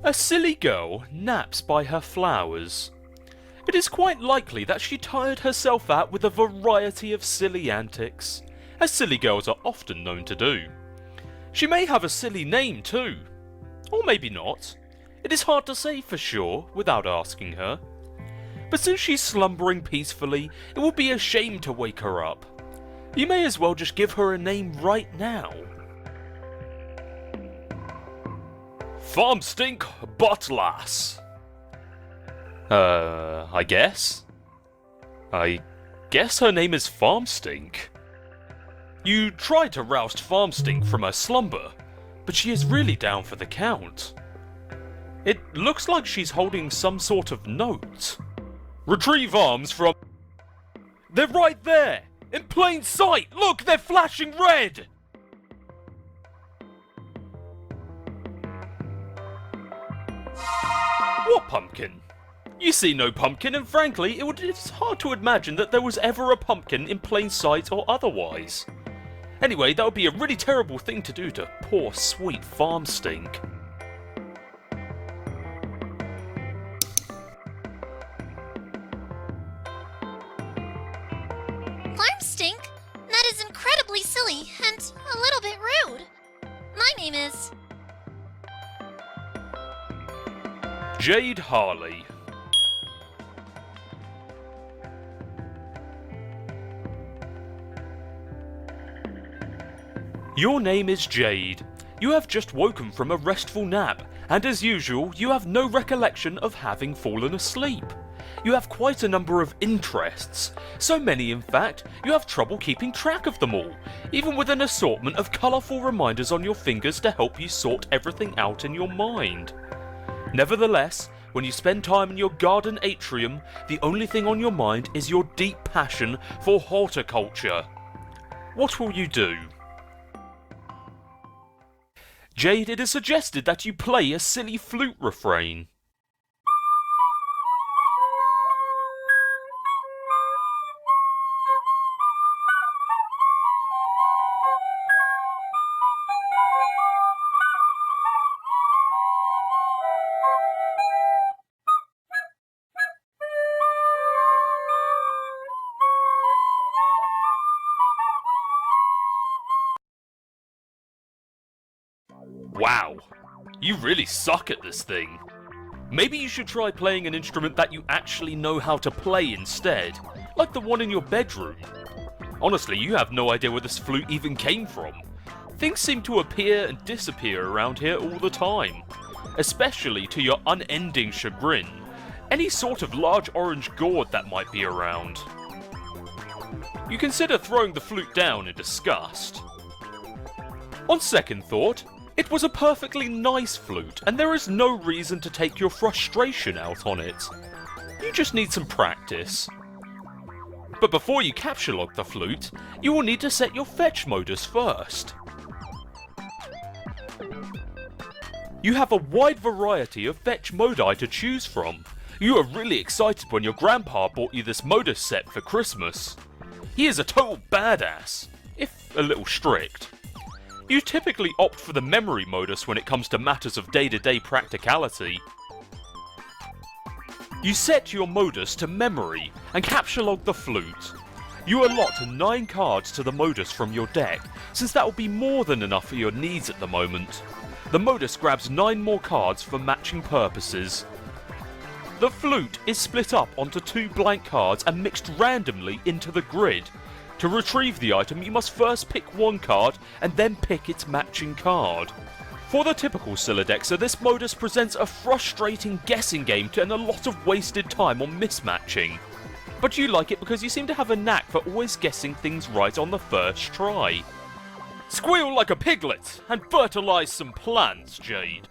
A silly girl naps by her flowers. It is quite likely that she tired herself out with a variety of silly antics, as silly girls are often known to do. She may have a silly name too. Or maybe not. It is hard to say for sure without asking her. But since she's slumbering peacefully, it would be a shame to wake her up. You may as well just give her a name right now. Farmstink Buttlass. I guess? I guess her name is Farmstink. You tried to roust Farmstink from her slumber, but she is really down for the count. It looks like she's holding some sort of note. Retrieve arms from... They're right there! In plain sight! Look, they're flashing red! What pumpkin? You see no pumpkin, and frankly, it's hard to imagine that there was ever a pumpkin in plain sight or otherwise. Anyway, that would be a really terrible thing to do to poor, sweet Farmstink. Farmstink? That is incredibly silly and a little bit rude. My name is... Jade Harley. Your name is Jade. You have just woken from a restful nap, and as usual, you have no recollection of having fallen asleep. You have quite a number of interests, so many in fact, you have trouble keeping track of them all, even with an assortment of colourful reminders on your fingers to help you sort everything out in your mind. Nevertheless, when you spend time in your garden atrium, the only thing on your mind is your deep passion for horticulture. What will you do? Jade, it is suggested that you play a silly flute refrain. Wow, you really suck at this thing. Maybe you should try playing an instrument that you actually know how to play instead, like the one in your bedroom. Honestly, you have no idea where this flute even came from. Things seem to appear and disappear around here all the time, especially to your unending chagrin. Any sort of large orange gourd that might be around. You consider throwing the flute down in disgust. On second thought, it was a perfectly nice flute, and there is no reason to take your frustration out on it. You just need some practice. But before you capture lock the flute, you will need to set your fetch modus first. You have a wide variety of fetch modi to choose from. You were really excited when your grandpa bought you this modus set for Christmas. He is a total badass, if a little strict. You typically opt for the memory modus when it comes to matters of day-to-day practicality. You set your modus to memory and capture log the flute. You allot 9 cards to the modus from your deck, since that will be more than enough for your needs at the moment. The modus grabs 9 more cards for matching purposes. The flute is split up onto 2 blank cards and mixed randomly into the grid. To retrieve the item, you must first pick one card and then pick its matching card. For the typical Silodexer, this modus presents a frustrating guessing game and a lot of wasted time on mismatching. But you like it because you seem to have a knack for always guessing things right on the first try. Squeal like a piglet and fertilise some plants, Jade.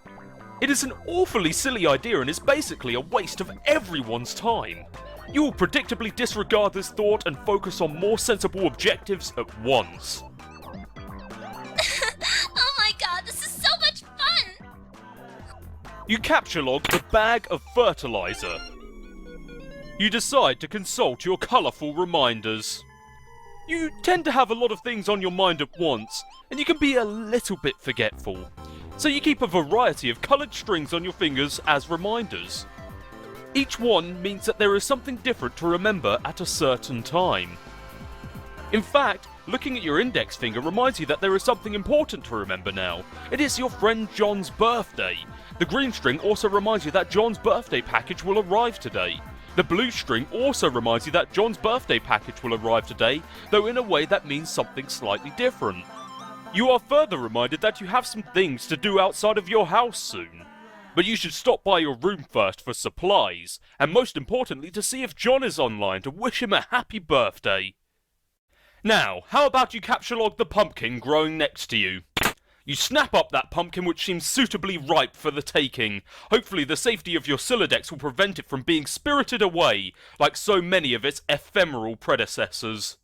It is an awfully silly idea and is basically a waste of everyone's time. You will predictably disregard this thought and focus on more sensible objectives at once. Oh my god, this is so much fun! You capture log the bag of fertilizer. You decide to consult your colourful reminders. You tend to have a lot of things on your mind at once, and you can be a little bit forgetful. So you keep a variety of coloured strings on your fingers as reminders. Each one means that there is something different to remember at a certain time. In fact, looking at your index finger reminds you that there is something important to remember now. It is your friend John's birthday. The green string also reminds you that John's birthday package will arrive today. The blue string also reminds you that John's birthday package will arrive today, though in a way that means something slightly different. You are further reminded that you have some things to do outside of your house soon. But you should stop by your room first for supplies, and most importantly to see if John is online to wish him a happy birthday. Now, how about you capture log the pumpkin growing next to you? You snap up that pumpkin which seems suitably ripe for the taking. Hopefully the safety of your Sylladex will prevent it from being spirited away, like so many of its ephemeral predecessors.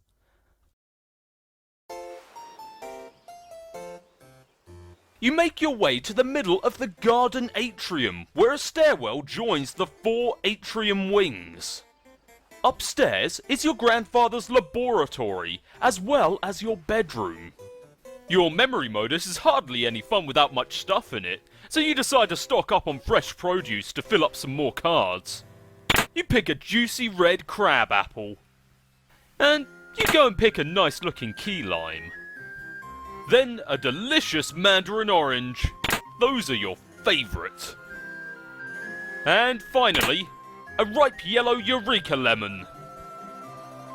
You make your way to the middle of the garden atrium, where a stairwell joins the 4 atrium wings. Upstairs is your grandfather's laboratory, as well as your bedroom. Your memory modus is hardly any fun without much stuff in it, so you decide to stock up on fresh produce to fill up some more cards. You pick a juicy red crab apple. And you go and pick a nice looking key lime. Then a delicious mandarin orange. Those are your favourite. And finally, a ripe yellow eureka lemon.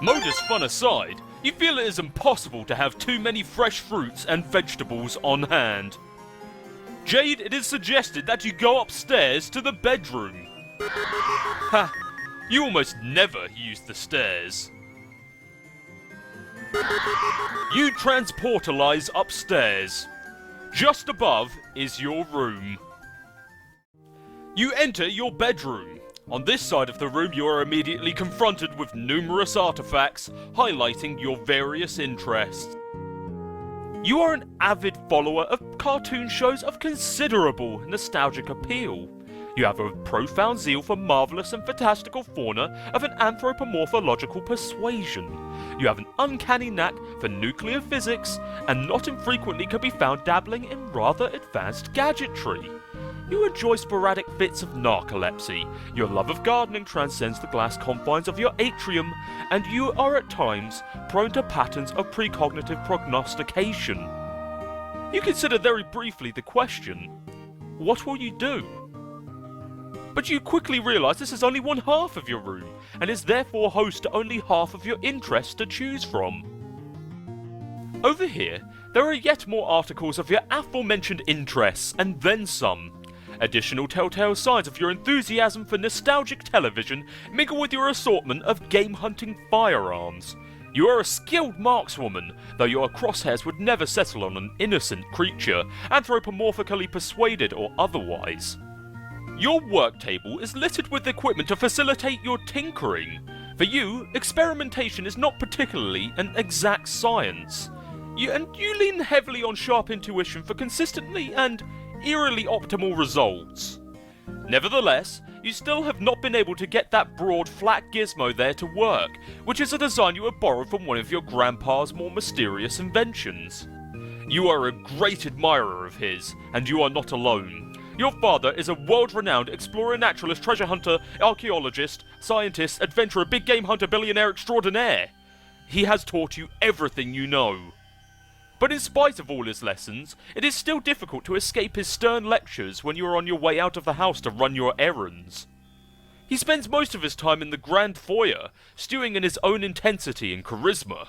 Modus fun aside, you feel it is impossible to have too many fresh fruits and vegetables on hand. Jade, it is suggested that you go upstairs to the bedroom. Ha! You almost never use the stairs. You transportalize upstairs. Just above is your room. You enter your bedroom. On this side of the room you are immediately confronted with numerous artifacts highlighting your various interests. You are an avid follower of cartoon shows of considerable nostalgic appeal. You have a profound zeal for marvellous and fantastical fauna of an anthropomorphological persuasion. You have an uncanny knack for nuclear physics, and not infrequently can be found dabbling in rather advanced gadgetry. You enjoy sporadic fits of narcolepsy. Your love of gardening transcends the glass confines of your atrium, and you are at times prone to patterns of precognitive prognostication. You consider very briefly the question, what will you do? But you quickly realise this is only one half of your room, and is therefore host to only half of your interests to choose from. Over here, there are yet more articles of your aforementioned interests, and then some. Additional telltale signs of your enthusiasm for nostalgic television mingle with your assortment of game-hunting firearms. You are a skilled markswoman, though your crosshairs would never settle on an innocent creature, anthropomorphically persuaded or otherwise. Your work table is littered with equipment to facilitate your tinkering. For you, experimentation is not particularly an exact science. You lean heavily on sharp intuition for consistently and eerily optimal results. Nevertheless, you still have not been able to get that broad, flat gizmo there to work, which is a design you have borrowed from one of your grandpa's more mysterious inventions. You are a great admirer of his, and you are not alone. Your father is a world-renowned explorer, naturalist, treasure hunter, archaeologist, scientist, adventurer, big game hunter, billionaire extraordinaire. He has taught you everything you know. But in spite of all his lessons, it is still difficult to escape his stern lectures when you are on your way out of the house to run your errands. He spends most of his time in the grand foyer, stewing in his own intensity and charisma.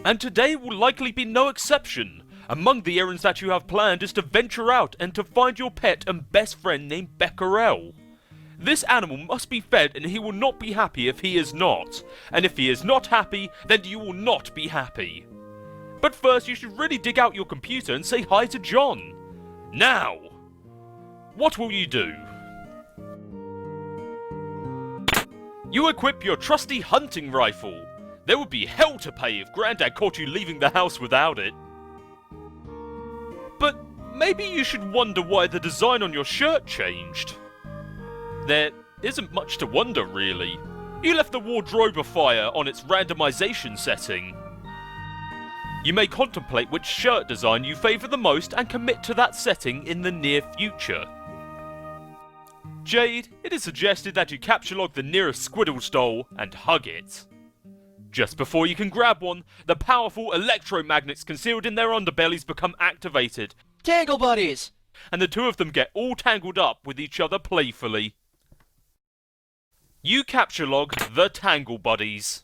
And today will likely be no exception. Among the errands that you have planned is to venture out and to find your pet and best friend named Becquerel. This animal must be fed, and he will not be happy if he is not. And if he is not happy, then you will not be happy. But first you should really dig out your computer and say hi to John. Now! What will you do? You equip your trusty hunting rifle. There would be hell to pay if Grandad caught you leaving the house without it. But maybe you should wonder why the design on your shirt changed. There isn't much to wonder, really. You left the wardrobe afire on its randomization setting. You may contemplate which shirt design you favour the most and commit to that setting in the near future. Jade, it is suggested that you capture log the nearest Squiddles doll and hug it. Just before you can grab one, the powerful electromagnets concealed in their underbellies become activated. Tangle buddies! And the two of them get all tangled up with each other playfully. You capture log the Tangle Buddies.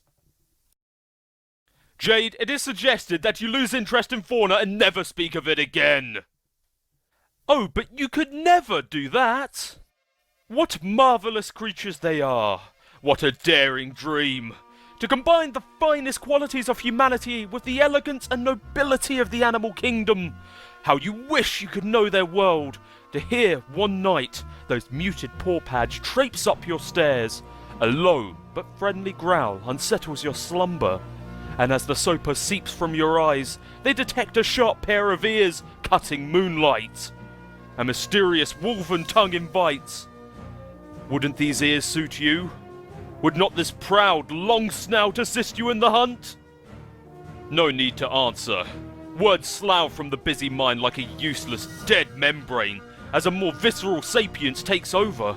Jade, it is suggested that you lose interest in fauna and never speak of it again. Oh, but you could never do that! What marvellous creatures they are! What a daring dream! To combine the finest qualities of humanity with the elegance and nobility of the animal kingdom! How you wish you could know their world! To hear one night those muted pawpads traipse up your stairs. A low but friendly growl unsettles your slumber. And as the sopa seeps from your eyes, they detect a sharp pair of ears cutting moonlight. A mysterious wolven tongue invites. Wouldn't these ears suit you? Would not this proud, long snout assist you in the hunt? No need to answer. Words slough from the busy mind like a useless, dead membrane, as a more visceral sapience takes over.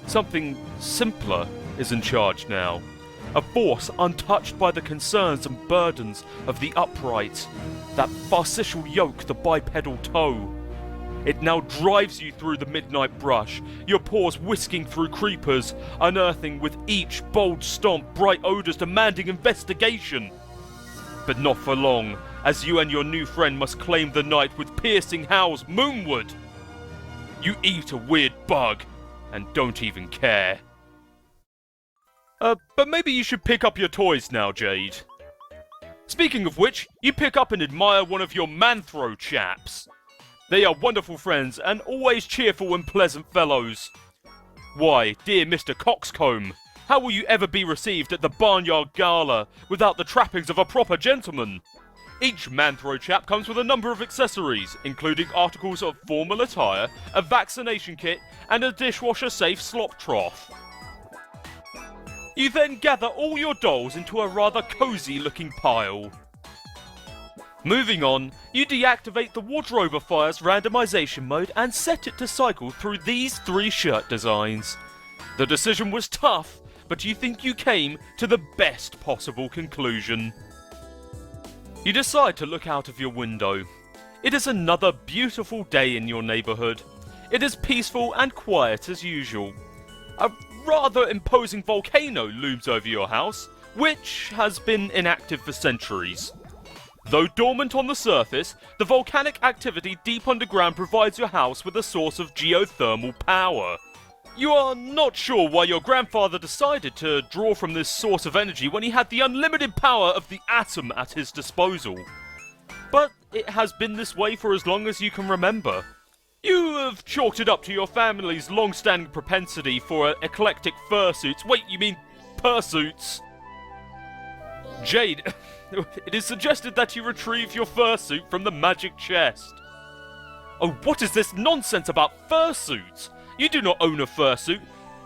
Something simpler is in charge now. A force untouched by the concerns and burdens of the upright. That farcical yoke the bipedal toe. It now drives you through the midnight brush, your paws whisking through creepers, unearthing with each bold stomp bright odours demanding investigation. But not for long, as you and your new friend must claim the night with piercing howls moonward. You eat a weird bug, and don't even care. But maybe you should pick up your toys now, Jade. Speaking of which, you pick up and admire one of your Manthro chaps. They are wonderful friends and always cheerful and pleasant fellows. Why, dear Mr. Coxcomb, how will you ever be received at the Barnyard Gala without the trappings of a proper gentleman? Each Manthro chap comes with a number of accessories, including articles of formal attire, a vaccination kit, and a dishwasher-safe slop trough. You then gather all your dolls into a rather cosy-looking pile. Moving on, you deactivate the Wardrobifiers randomization mode and set it to cycle through these 3 shirt designs. The decision was tough, but you think you came to the best possible conclusion. You decide to look out of your window. It is another beautiful day in your neighbourhood. It is peaceful and quiet as usual. A rather imposing volcano looms over your house, which has been inactive for centuries. Though dormant on the surface, the volcanic activity deep underground provides your house with a source of geothermal power. You are not sure why your grandfather decided to draw from this source of energy when he had the unlimited power of the atom at his disposal. But it has been this way for as long as you can remember. You have chalked it up to your family's long-standing propensity for eclectic fursuits. Wait, you mean pursuits? Jade, it is suggested that you retrieve your fursuit from the magic chest. Oh, what is this nonsense about fursuits? You do not own a fursuit.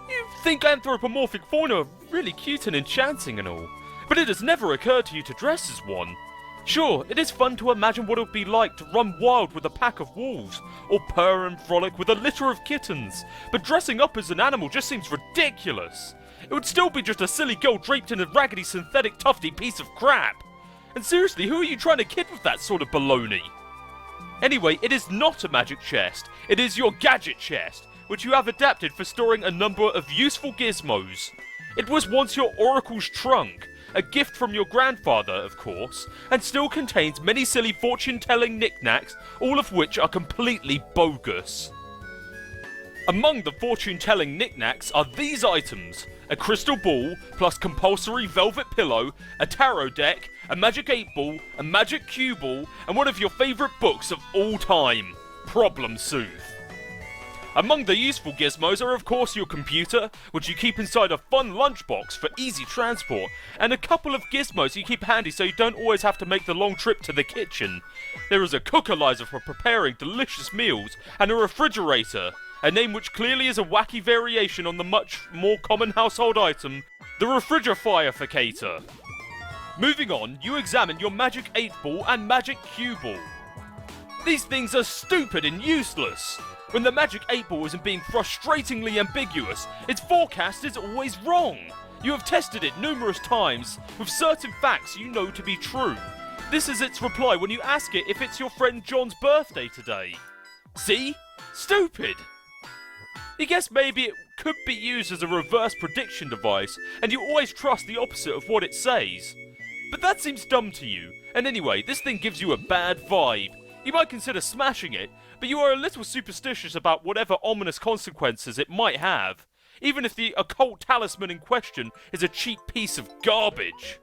You think anthropomorphic fauna are really cute and enchanting and all, but it has never occurred to you to dress as one. Sure, it is fun to imagine what it would be like to run wild with a pack of wolves, or purr and frolic with a litter of kittens, but dressing up as an animal just seems ridiculous. It would still be just a silly girl draped in a raggedy synthetic tufty piece of crap. And seriously, who are you trying to kid with that sort of baloney? Anyway, it is not a magic chest, it is your gadget chest, which you have adapted for storing a number of useful gizmos. It was once your oracle's trunk, a gift from your grandfather, of course, and still contains many silly fortune-telling knickknacks, all of which are completely bogus. Among the fortune-telling knickknacks are these items: a crystal ball, plus compulsory velvet pillow, a tarot deck, a magic 8-ball, a magic cue ball, and one of your favourite books of all time, Problem Soothe. Among the useful gizmos are of course your computer, which you keep inside a fun lunchbox for easy transport, and a couple of gizmos you keep handy so you don't always have to make the long trip to the kitchen. There is a cookalizer for preparing delicious meals, and a refrigerator, a name which clearly is a wacky variation on the much more common household item, the refrigerifier. Moving on, you examine your magic 8 ball and magic cue ball. These things are stupid and useless. When the magic 8 ball isn't being frustratingly ambiguous, its forecast is always wrong. You have tested it numerous times with certain facts you know to be true. This is its reply when you ask it if it's your friend John's birthday today. See? Stupid! You guess maybe it could be used as a reverse prediction device, and you always trust the opposite of what it says. But that seems dumb to you, and anyway, this thing gives you a bad vibe. You might consider smashing it, but you are a little superstitious about whatever ominous consequences it might have, even if the occult talisman in question is a cheap piece of garbage.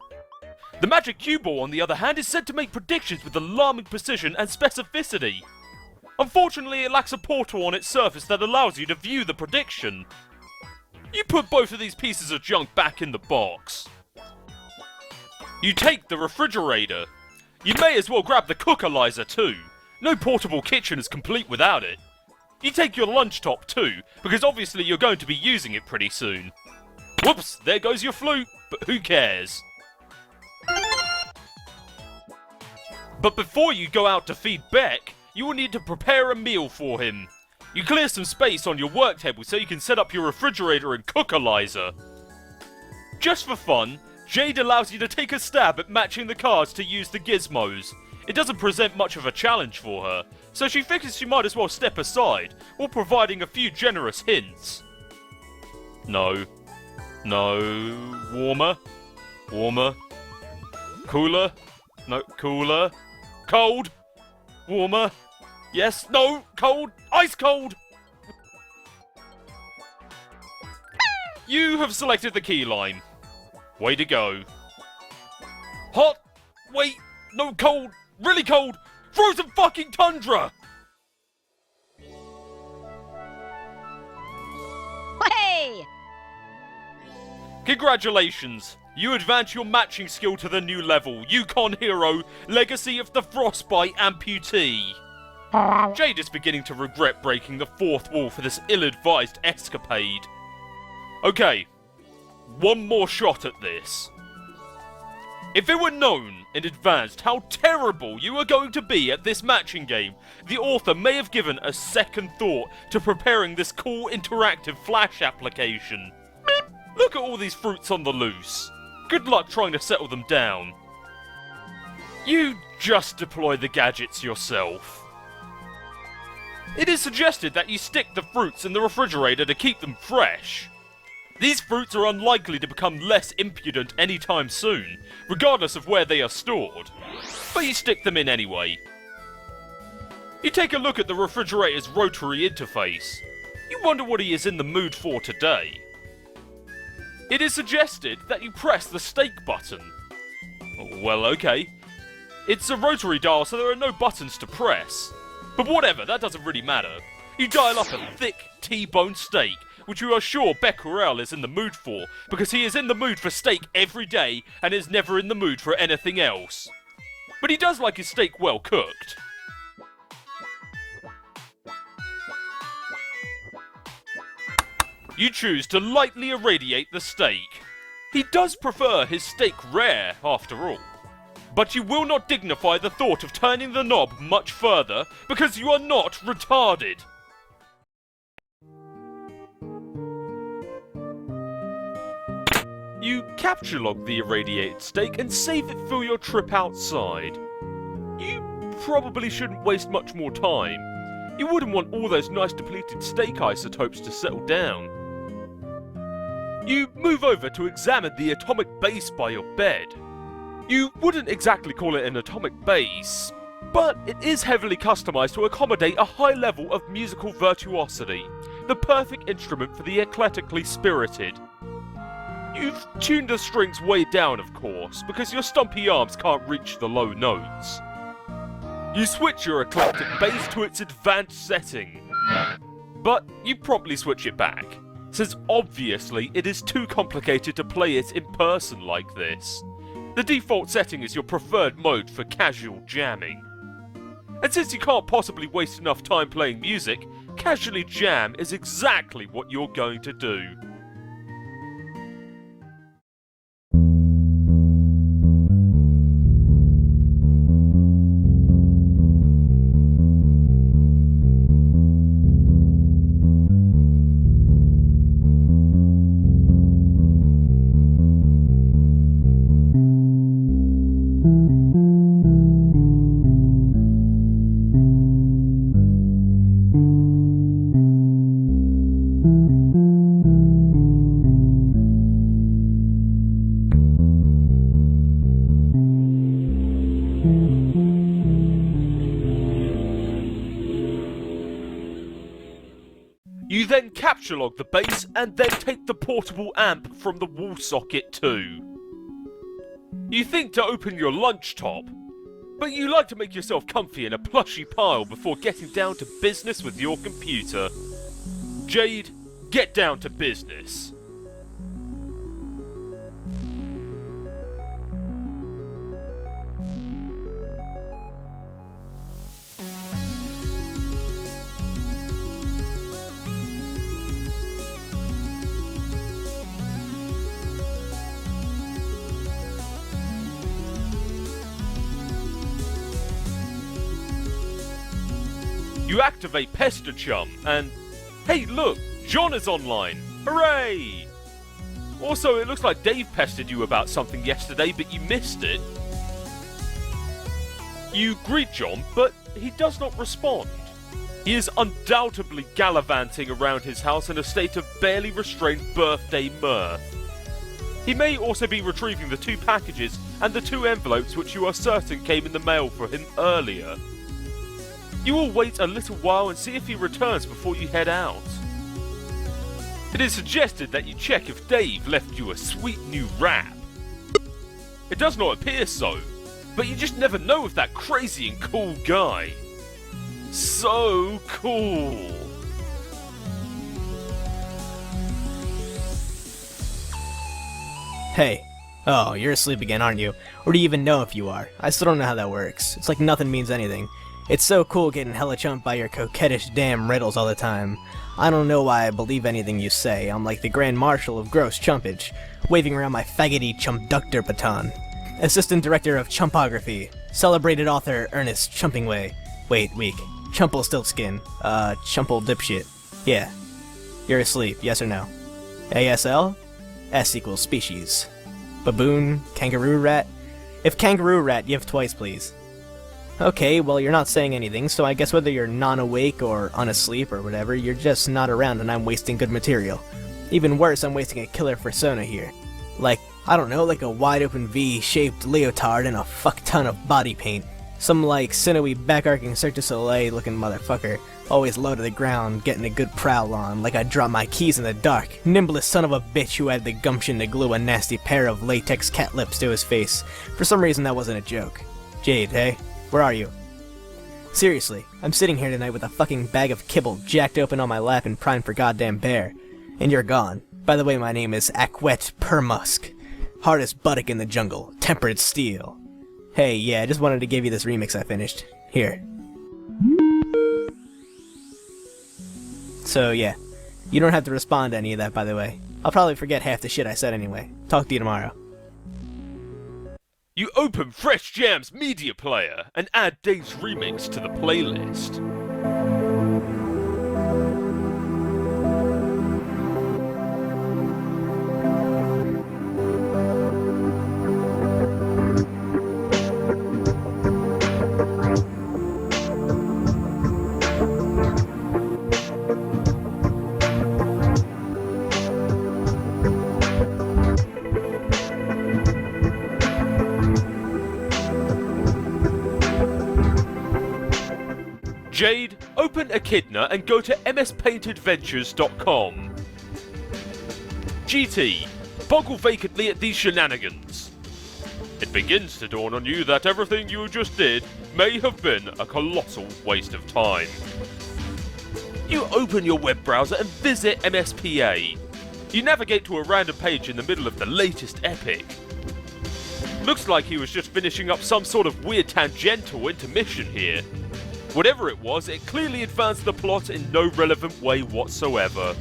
The magic cue ball, on the other hand, is said to make predictions with alarming precision and specificity. Unfortunately, it lacks a portal on its surface that allows you to view the prediction. You put both of these pieces of junk back in the box. You take the refrigerator. You may as well grab the cookalizer too. No portable kitchen is complete without it. You take your lunch top too, because obviously you're going to be using it pretty soon. Whoops, there goes your flute, but who cares? But before you go out to feed Beck, you will need to prepare a meal for him. You clear some space on your work table so you can set up your refrigerator and cookalizer. Just for fun, Jade allows you to take a stab at matching the cards to use the gizmos. It doesn't present much of a challenge for her, so she figures she might as well step aside, while providing a few generous hints. No. No. Warmer. Warmer. Cooler. No. Cooler. Cold. Warmer. Yes. No. Cold. Ice cold. You have selected the key line. Way to go. Hot. Wait. No. Cold. Really cold. Frozen fucking tundra. Hey! Congratulations. You advance your matching skill to the new level, Yukon Hero, Legacy of the Frostbite Amputee. Jade is beginning to regret breaking the fourth wall for this ill-advised escapade. Okay, one more shot at this. If it were known in advance how terrible you were going to be at this matching game, the author may have given a second thought to preparing this cool interactive Flash application. Look at all these fruits on the loose. Good luck trying to settle them down. You just deploy the gadgets yourself. It is suggested that you stick the fruits in the refrigerator to keep them fresh. These fruits are unlikely to become less impudent anytime soon, regardless of where they are stored. But you stick them in anyway. You take a look at the refrigerator's rotary interface. You wonder what he is in the mood for today. It is suggested that you press the stake button. Well, okay. It's a rotary dial, so there are no buttons to press. But whatever, that doesn't really matter. You dial up a thick T-bone steak, which you are sure Becquerel is in the mood for, because he is in the mood for steak every day and is never in the mood for anything else. But he does like his steak well cooked. You choose to lightly irradiate the steak. He does prefer his steak rare, after all. But you will not dignify the thought of turning the knob much further, because you are not retarded. You capture log the irradiated steak and save it for your trip outside. You probably shouldn't waste much more time. You wouldn't want all those nice depleted steak isotopes to settle down. You move over to examine the atomic base by your bed. You wouldn't exactly call it an atomic base, but it is heavily customized to accommodate a high level of musical virtuosity, the perfect instrument for the eclectically spirited. You've tuned the strings way down, of course, because your stumpy arms can't reach the low notes. You switch your eclectic bass to its advanced setting, but you promptly switch it back, since obviously it is too complicated to play it in person like this. The default setting is your preferred mode for casual jamming. And since you can't possibly waste enough time playing music, casually jam is exactly what you're going to do. You then capture log the base and then take the portable amp from the wall socket too. You think to open your lunch top, but you like to make yourself comfy in a plushy pile before getting down to business with your computer. Jade, get down to business. You activate Pester Chum, and hey look, John is online! Hooray! Also, it looks like Dave pestered you about something yesterday, but you missed it. You greet John, but he does not respond. He is undoubtedly gallivanting around his house in a state of barely restrained birthday mirth. He may also be retrieving the 2 packages and the 2 envelopes which you are certain came in the mail for him earlier. You will wait a little while and see if he returns before you head out. It is suggested that you check if Dave left you a sweet new rap. It does not appear so, but you just never know with that crazy and cool guy. So cool. Hey. Oh, you're asleep again, aren't you? Or do you even know if you are? I still don't know how that works. It's like nothing means anything. It's so cool getting hella chumped by your coquettish damn riddles all the time. I don't know why I believe anything you say. I'm like the Grand Marshal of gross chumpage, waving around my faggoty chumpductor baton. Assistant Director of Chumpography, celebrated author Ernest Chumpingway. Wait, weak. Chumplestiltskin. Chumple dipshit. Yeah. You're asleep, yes or no? ASL? S equals species. Baboon? Kangaroo rat? If kangaroo rat, give twice, please. Okay, well you're not saying anything, so I guess whether you're non-awake or unasleep or whatever, you're just not around and I'm wasting good material. Even worse, I'm wasting a killer persona here. Like, I don't know, like a wide-open V-shaped leotard and a fuck ton of body paint. Some like sinewy back-arcing Cirque du Soleil looking motherfucker, always low to the ground, getting a good prowl on, like I dropped my keys in the dark, nimblest son of a bitch who had the gumption to glue a nasty pair of latex cat lips to his face. For some reason that wasn't a joke. Jade, hey? Where are you? Seriously, I'm sitting here tonight with a fucking bag of kibble jacked open on my lap and primed for goddamn bear. And you're gone. By the way, my name is Aquette Permusk. Hardest buttock in the jungle. Tempered steel. Hey, yeah, I just wanted to give you this remix I finished. Here. So, yeah. You don't have to respond to any of that, by the way. I'll probably forget half the shit I said anyway. Talk to you tomorrow. You open Fresh Jam's media player and add Dave's remix to the playlist. Jade, open Echidna and go to mspaintadventures.com. GT, boggle vacantly at these shenanigans. It begins to dawn on you that everything you just did may have been a colossal waste of time. You open your web browser and visit MSPA. You navigate to a random page in the middle of the latest epic. Looks like he was just finishing up some sort of weird tangential intermission here. Whatever it was, it clearly advanced the plot in no relevant way whatsoever.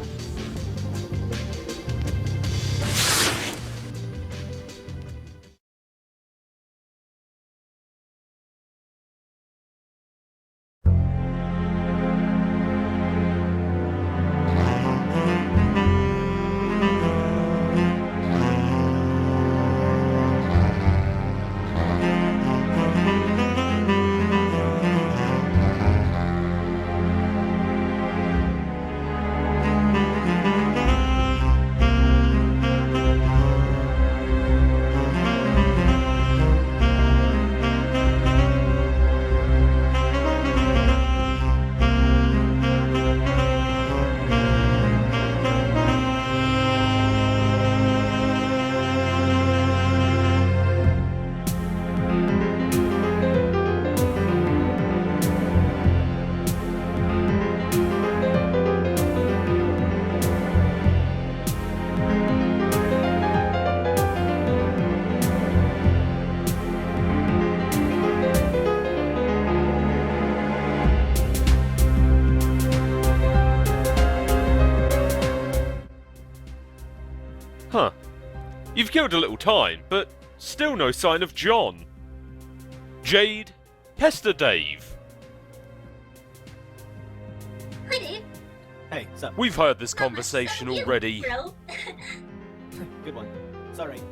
You've killed a little time, but still no sign of John. Jade, pester Dave. Hi, Dave. Hey, what's up? We've heard this Not much conversation stuff you, already. bro. Good one. It's alright.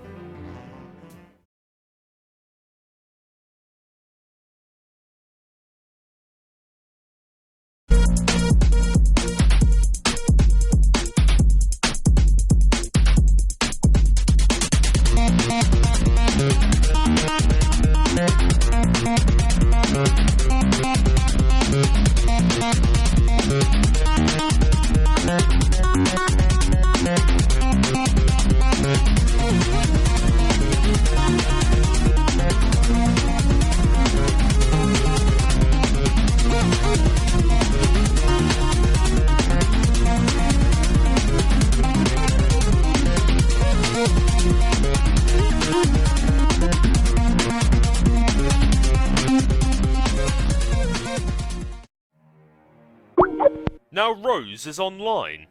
Now Rose is online.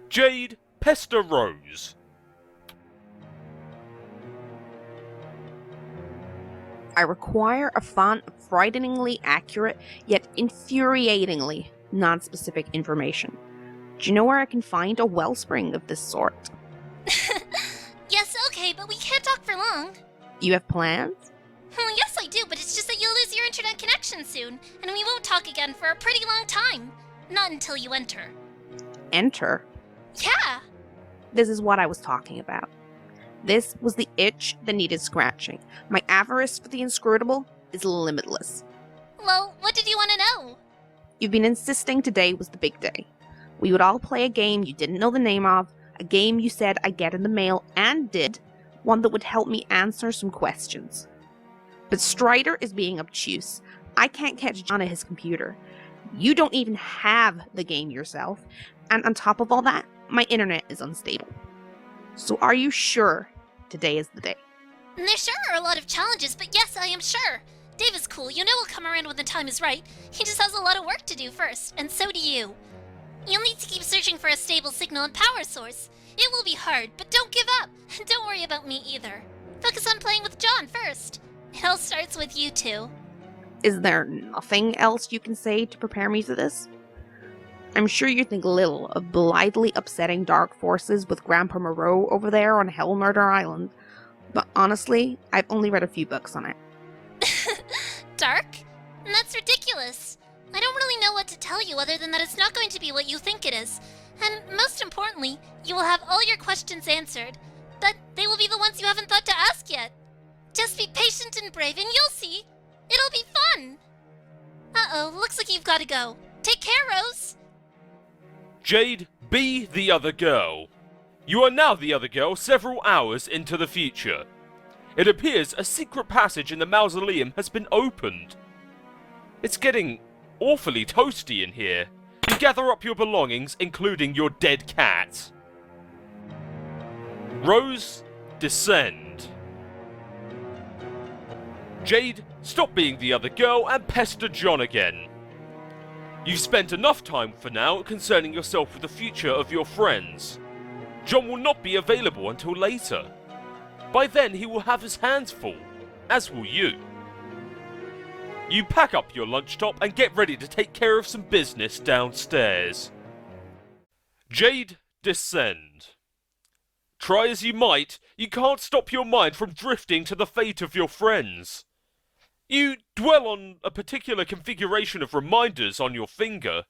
Jade, pester Rose. I require a font of frighteningly accurate, yet infuriatingly non-specific information. Do you know where I can find a wellspring of this sort? Yes, okay, but we can't talk for long. You have plans? Yes, I do, but it's just that you'll lose your internet connection soon, and we won't talk again for a pretty long time. Not until you enter. Enter. Yeah! This is what I was talking about. This was the itch that needed scratching. My avarice for the inscrutable is limitless. Well, what did you want to know? You've been insisting today was the big day. We would all play a game you didn't know the name of, a game you said I'd get in the mail and did, one that would help me answer some questions. But Strider is being obtuse. I can't catch John at his computer. You don't even have the game yourself, and on top of all that, my internet is unstable. So are you sure today is the day? There sure are a lot of challenges, but yes, I am sure. Dave is cool. You know he'll come around when the time is right. He just has a lot of work to do first, and so do you. You'll need to keep searching for a stable signal and power source. It will be hard, but don't give up. And don't worry about me either. Focus on playing with John first. It all starts with you two. Is there nothing else you can say to prepare me for this? I'm sure you think little of blithely upsetting dark forces with Grandpa Moreau over there on Hell Murder Island, but honestly, I've only read a few books on it. Dark? That's ridiculous. I don't really know what to tell you other than that it's not going to be what you think it is. And most importantly, you will have all your questions answered. But they will be the ones you haven't thought to ask yet. Just be patient and brave and you'll see. It'll be fun. Uh-oh, looks like you've got to go. Take care, Rose. Jade, be the other girl. You are now the other girl several hours into the future. It appears a secret passage in the mausoleum has been opened. It's getting awfully toasty in here. You gather up your belongings, including your dead cat. Rose, descend. Jade, stop being the other girl and pester John again. You've spent enough time for now concerning yourself with the future of your friends. John will not be available until later. By then he will have his hands full, as will you. You pack up your lunch top and get ready to take care of some business downstairs. Jade, descend. Try as you might, you can't stop your mind from drifting to the fate of your friends. You dwell on a particular configuration of reminders on your finger.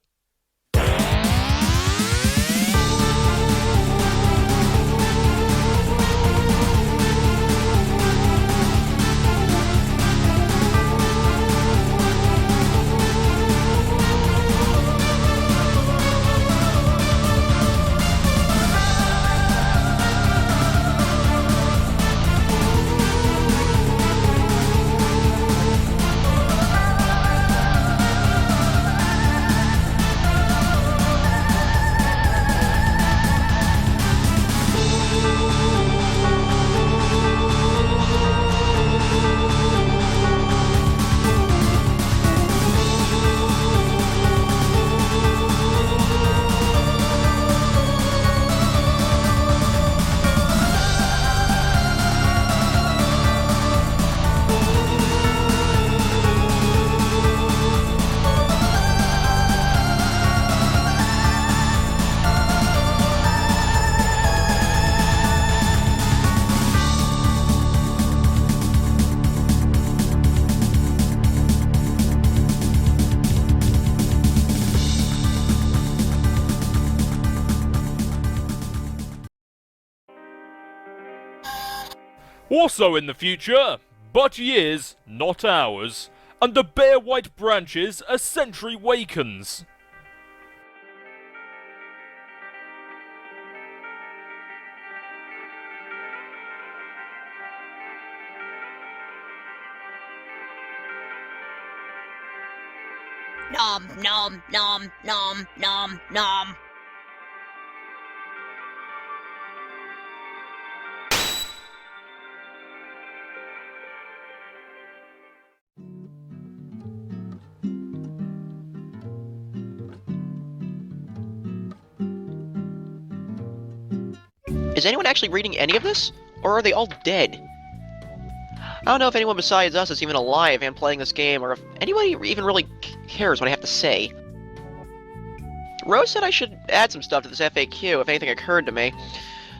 Also in the future, but years, not hours, under bare white branches a century wakens. Nom nom nom nom nom nom. Is anyone actually reading any of this? Or are they all dead? I don't know if anyone besides us is even alive and playing this game, or if anybody even really cares what I have to say. Rose said I should add some stuff to this FAQ if anything occurred to me,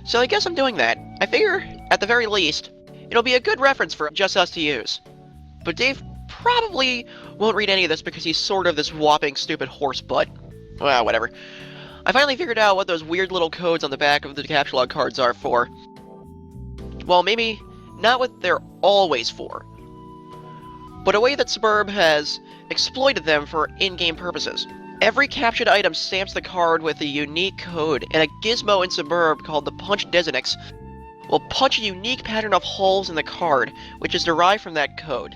so I guess I'm doing that. I figure, at the very least, it'll be a good reference for just us to use. But Dave probably won't read any of this because he's sort of this whopping stupid horse butt. Well, whatever. I finally figured out what those weird little codes on the back of the capture log cards are for. Well, maybe not what they're always for, but a way that Suburb has exploited them for in-game purposes. Every captured item stamps the card with a unique code, and a gizmo in Suburb called the Punch Desinix will punch a unique pattern of holes in the card, which is derived from that code.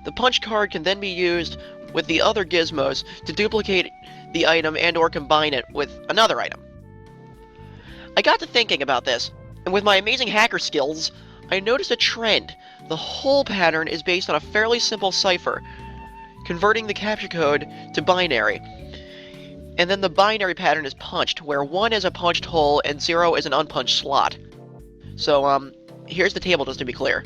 The punch card can then be used with the other gizmos to duplicate the item and or combine it with another item. I got to thinking about this, and with my amazing hacker skills, I noticed a trend. The whole pattern is based on a fairly simple cipher, converting the capture code to binary. And then the binary pattern is punched, where 1 is a punched hole and 0 is an unpunched slot. So, here's the table just to be clear.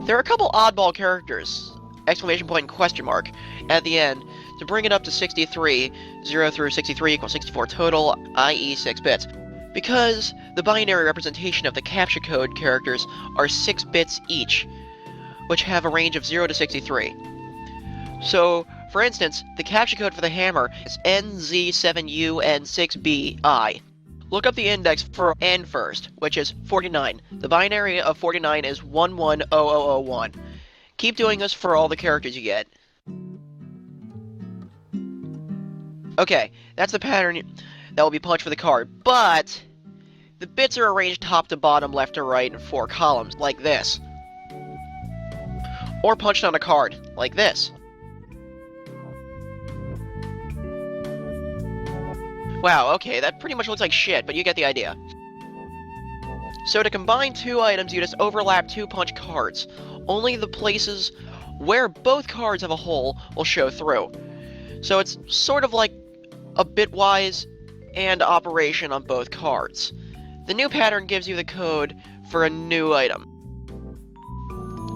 There are a couple oddball characters, exclamation point and question mark, at the end to bring it up to 63, 0 through 63 equals 64 total, i.e. 6 bits. Because the binary representation of the capture code characters are 6 bits each, which have a range of 0 to 63. So, for instance, the capture code for the hammer is NZ7UN6BI. Look up the index for N first, which is 49. The binary of 49 is 110001. Keep doing this for all the characters you get. Okay, that's the pattern that will be punched for the card, but the bits are arranged top to bottom, left to right in 4 columns, like this. Or punched on a card, like this. Wow, okay, that pretty much looks like shit, but you get the idea. So to combine 2 items, you just overlap 2 punch cards. Only the places where both cards have a hole will show through. So it's sort of like a bitwise and operation on both cards. The new pattern gives you the code for a new item.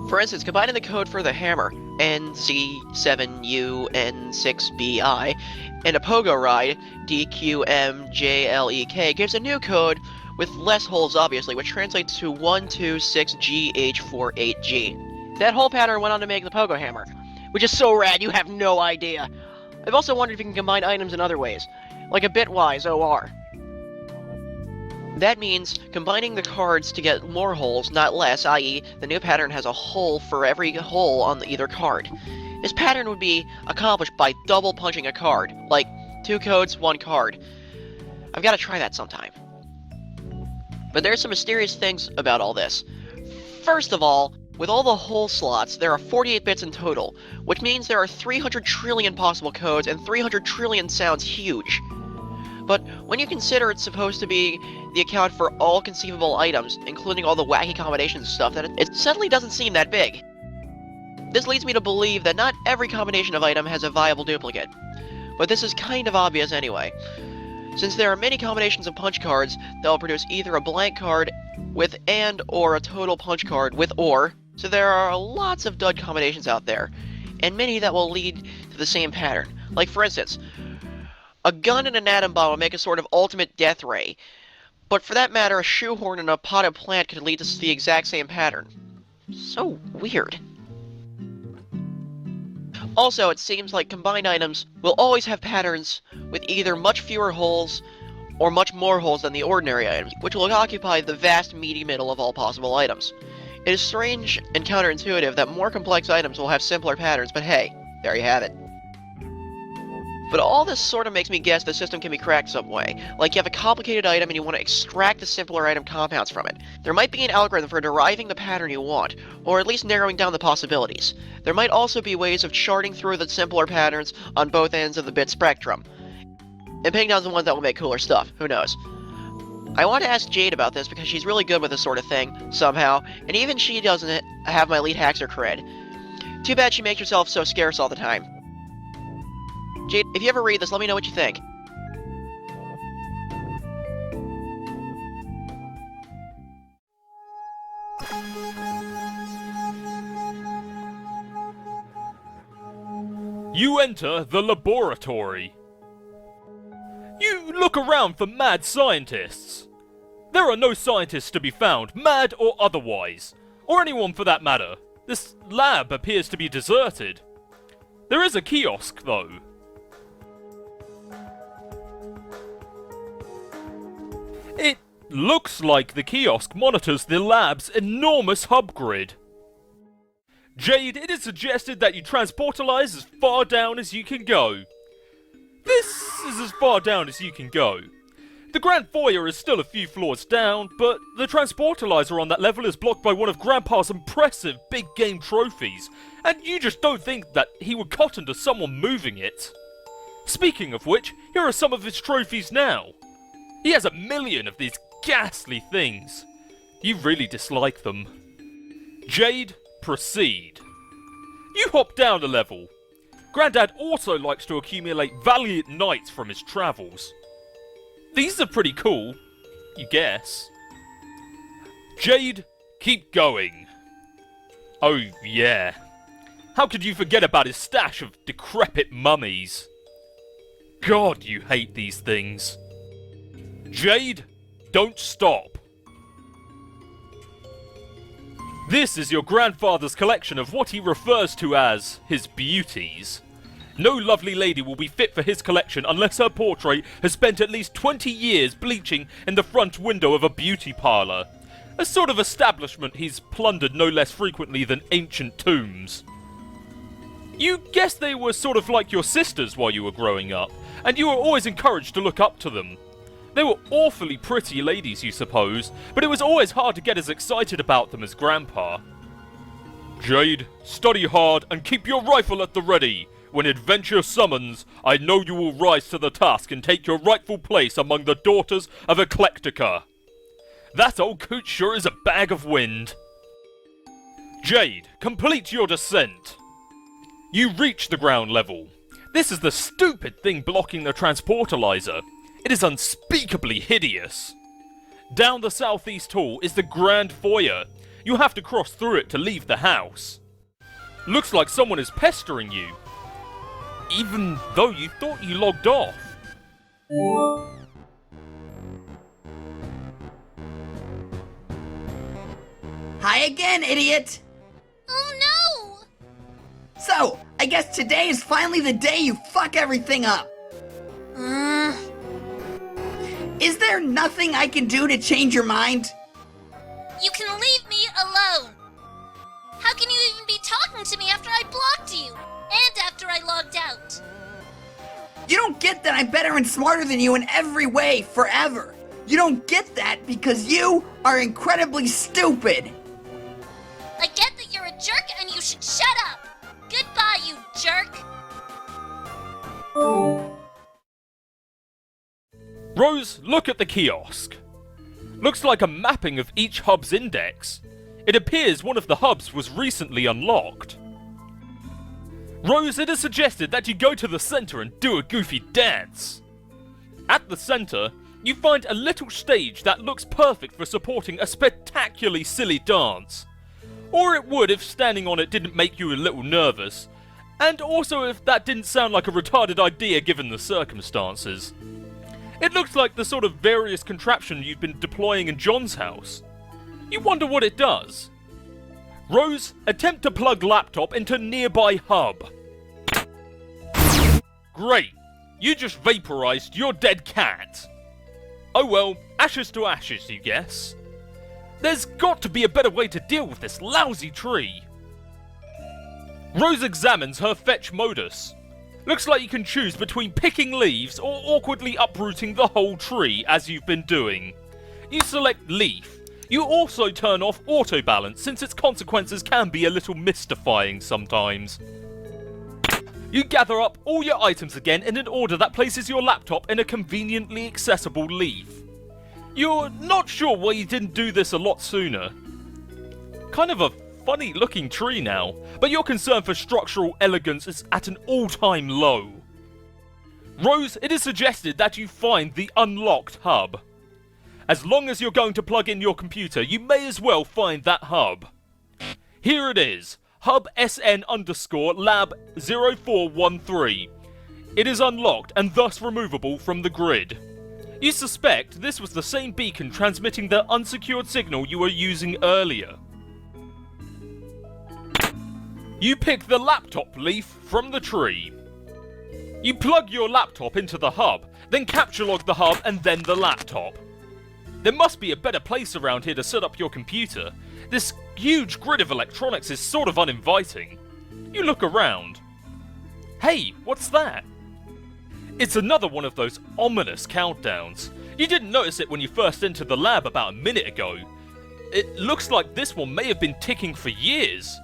For instance, combining the code for the hammer, NZ7UN6BI, and a pogo ride, DQMJLEK, gives a new code with less holes, obviously, which translates to 126GH48G. That whole pattern went on to make the pogo hammer, which is so rad you have no idea. I've also wondered if you can combine items in other ways, like a bitwise OR. That means combining the cards to get more holes, not less, i.e. the new pattern has a hole for every hole on either card. This pattern would be accomplished by double punching a card, like 2 codes, 1 card. I've got to try that sometime. But there's some mysterious things about all this. First of all, with all the hole slots, there are 48 bits in total, which means there are 300 trillion possible codes and 300 trillion sounds huge. But when you consider it's supposed to be the account for all conceivable items, including all the wacky combinations and stuff, then it suddenly doesn't seem that big. This leads me to believe that not every combination of item has a viable duplicate. But this is kind of obvious anyway, since there are many combinations of punch cards that will produce either a blank card with and or a total punch card with or, so there are lots of dud combinations out there, and many that will lead to the same pattern. Like for instance, a gun and an atom bomb will make a sort of ultimate death ray, but for that matter, a shoehorn and a potted plant could lead to the exact same pattern. So weird. Also, it seems like combined items will always have patterns with either much fewer holes or much more holes than the ordinary items, which will occupy the vast meaty middle of all possible items. It is strange and counterintuitive that more complex items will have simpler patterns, but hey, there you have it. But all this sort of makes me guess the system can be cracked some way. Like you have a complicated item and you want to extract the simpler item compounds from it. There might be an algorithm for deriving the pattern you want, or at least narrowing down the possibilities. There might also be ways of charting through the simpler patterns on both ends of the bit spectrum, and picking down the ones that will make cooler stuff. Who knows? I want to ask Jade about this because she's really good with this sort of thing, somehow, and even she doesn't have my lead hacker cred. Too bad she makes herself so scarce all the time. Jade, if you ever read this, let me know what you think. You enter the laboratory. You look around for mad scientists. There are no scientists to be found, mad or otherwise, or anyone for that matter. This lab appears to be deserted. There is a kiosk, though. It looks like the kiosk monitors the lab's enormous hub grid. Jade, it is suggested that you transportalize as far down as you can go. This is as far down as you can go. The Grand Foyer is still a few floors down, but the transportalizer on that level is blocked by one of Grandpa's impressive big game trophies, and you just don't think that he would cotton to someone moving it. Speaking of which, here are some of his trophies now. He has 1 million of these ghastly things. You really dislike them. Jade, proceed. You hop down a level. Grandad also likes to accumulate valiant knights from his travels. These are pretty cool, you guess. Jade, keep going. Oh yeah. How could you forget about his stash of decrepit mummies? God, you hate these things. Jade, don't stop. This is your grandfather's collection of what he refers to as his beauties. No lovely lady will be fit for his collection unless her portrait has spent at least 20 years bleaching in the front window of a beauty parlour. A sort of establishment he's plundered no less frequently than ancient tombs. You guess they were sort of like your sisters while you were growing up, and you were always encouraged to look up to them. They were awfully pretty ladies, you suppose, but it was always hard to get as excited about them as Grandpa. Jade, study hard and keep your rifle at the ready. When adventure summons, I know you will rise to the task and take your rightful place among the daughters of Eclectica. That old coot sure is a bag of wind. Jade, complete your descent. You reach the ground level. This is the stupid thing blocking the transportalizer. It is unspeakably hideous. Down the southeast hall is the Grand Foyer. You have to cross through it to leave the house. Looks like someone is pestering you, even though you thought you logged off. Hi again, idiot! Oh no! So, I guess today is finally the day you fuck everything up. Is there nothing I can do to change your mind? You can leave me alone! How can you even be talking to me after I blocked you? And after I logged out? You don't get that I'm better and smarter than you in every way, forever. You don't get that because you are incredibly stupid. I get that you're a jerk and you should shut up! Goodbye, you jerk! Rose, look at the kiosk. Looks like a mapping of each hub's index. It appears one of the hubs was recently unlocked. Rose, it is suggested that you go to the center and do a goofy dance. At the center, you find a little stage that looks perfect for supporting a spectacularly silly dance. Or it would if standing on it didn't make you a little nervous, and also if that didn't sound like a retarded idea given the circumstances. It looks like the sort of various contraption you've been deploying in John's house. You wonder what it does. Rose, attempt to plug laptop into nearby hub. Great, you just vaporized your dead cat. Oh well, ashes to ashes, you guess. There's got to be a better way to deal with this lousy tree. Rose examines her fetch modus. Looks like you can choose between picking leaves or awkwardly uprooting the whole tree, as you've been doing. You select leaf. You also turn off auto balance, since its consequences can be a little mystifying sometimes. You gather up all your items again in an order that places your laptop in a conveniently accessible leaf. You're not sure why you didn't do this a lot sooner. Kind of a funny looking tree now, but your concern for structural elegance is at an all-time low. Rose, it is suggested that you find the unlocked hub. As long as you're going to plug in your computer, you may as well find that hub. Here it is, hub SN_lab 0413. It is unlocked and thus removable from the grid. You suspect this was the same beacon transmitting the unsecured signal you were using earlier. You pick the laptop leaf from the tree. You plug your laptop into the hub, then capture log the hub and then the laptop. There must be a better place around here to set up your computer. This huge grid of electronics is sort of uninviting. You look around. Hey, what's that? It's another one of those ominous countdowns. You didn't notice it when you first entered the lab about a minute ago. It looks like this one may have been ticking for years.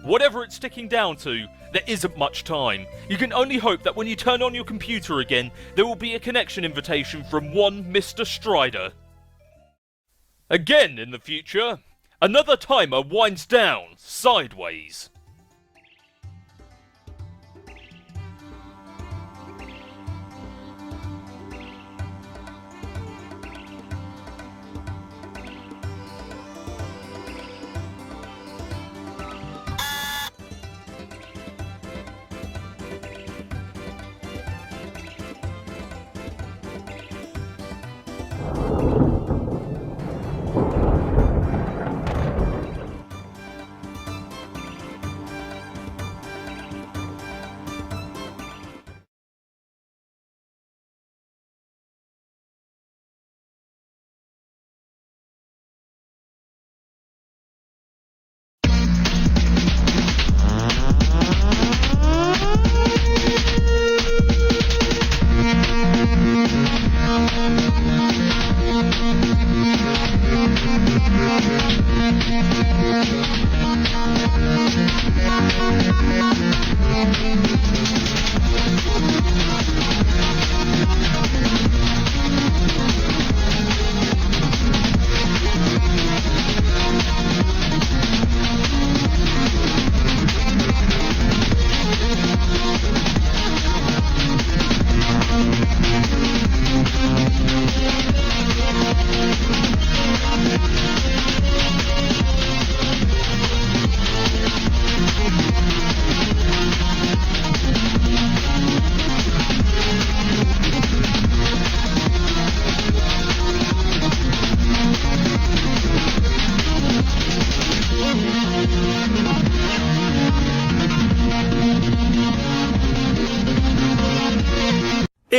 Whatever it's ticking down to, there isn't much time. You can only hope that when you turn on your computer again, there will be a connection invitation from one Mr. Strider. Again in the future, another timer winds down, sideways.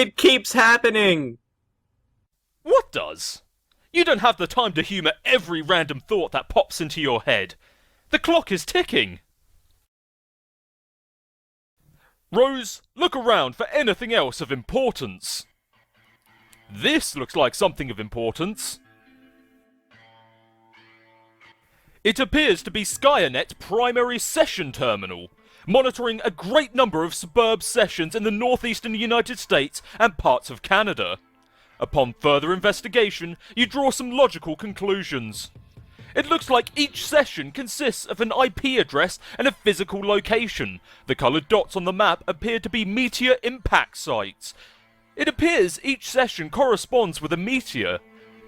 It keeps happening! What does? You don't have the time to humour every random thought that pops into your head. The clock is ticking. Rose, look around for anything else of importance. This looks like something of importance. It appears to be Skynet's primary session terminal, monitoring a great number of suburb sessions in the northeastern United States and parts of Canada. Upon further investigation, you draw some logical conclusions. It looks like each session consists of an IP address and a physical location. The coloured dots on the map appear to be meteor impact sites. It appears each session corresponds with a meteor,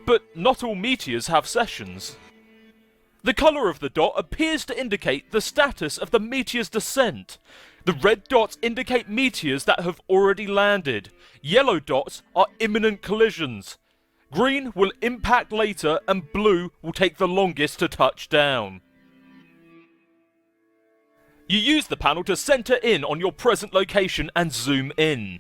but not all meteors have sessions. The colour of the dot appears to indicate the status of the meteor's descent. The red dots indicate meteors that have already landed. Yellow dots are imminent collisions. Green will impact later and blue will take the longest to touch down. You use the panel to centre in on your present location and zoom in.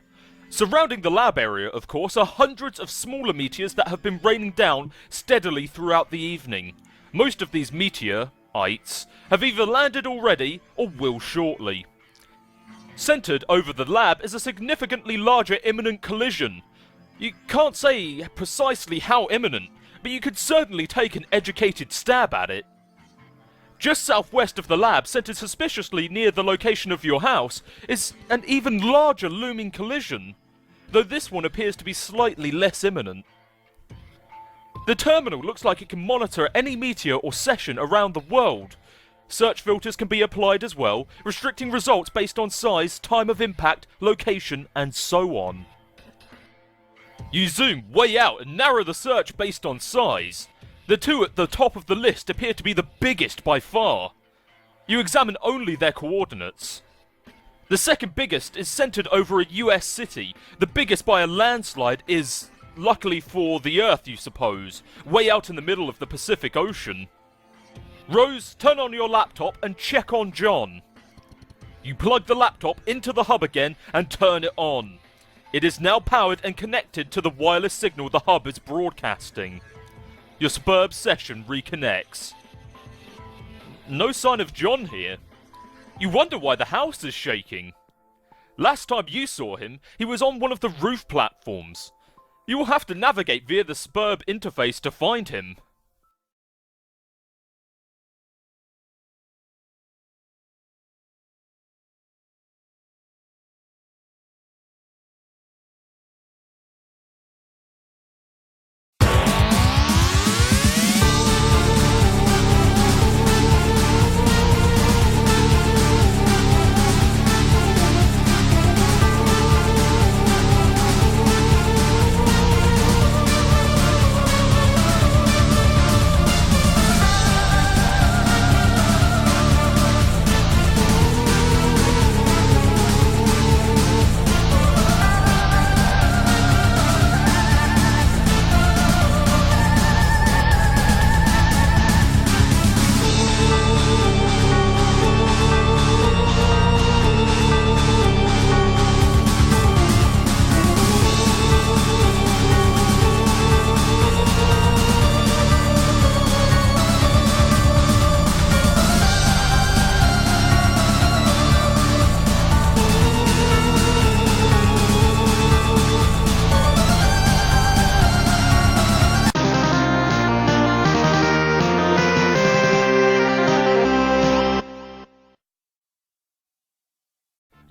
Surrounding the lab area, of course, are hundreds of smaller meteors that have been raining down steadily throughout the evening. Most of these meteorites have either landed already or will shortly. Centered over the lab is a significantly larger imminent collision. You can't say precisely how imminent, but you could certainly take an educated stab at it. Just southwest of the lab, centered suspiciously near the location of your house, is an even larger looming collision, though this one appears to be slightly less imminent. The terminal looks like it can monitor any meteor or session around the world. Search filters can be applied as well, restricting results based on size, time of impact, location, and so on. You zoom way out and narrow the search based on size. The two at the top of the list appear to be the biggest by far. You examine only their coordinates. The second biggest is centered over a US city. The biggest by a landslide is, luckily for the Earth you suppose, way out in the middle of the Pacific Ocean. Rose, turn on your laptop and check on John. You plug the laptop into the hub again and turn it on. It is now powered and connected to the wireless signal the hub is broadcasting. Your superb session reconnects. No sign of John here. You wonder why the house is shaking. Last time you saw him, he was on one of the roof platforms. You will have to navigate via the superb interface to find him.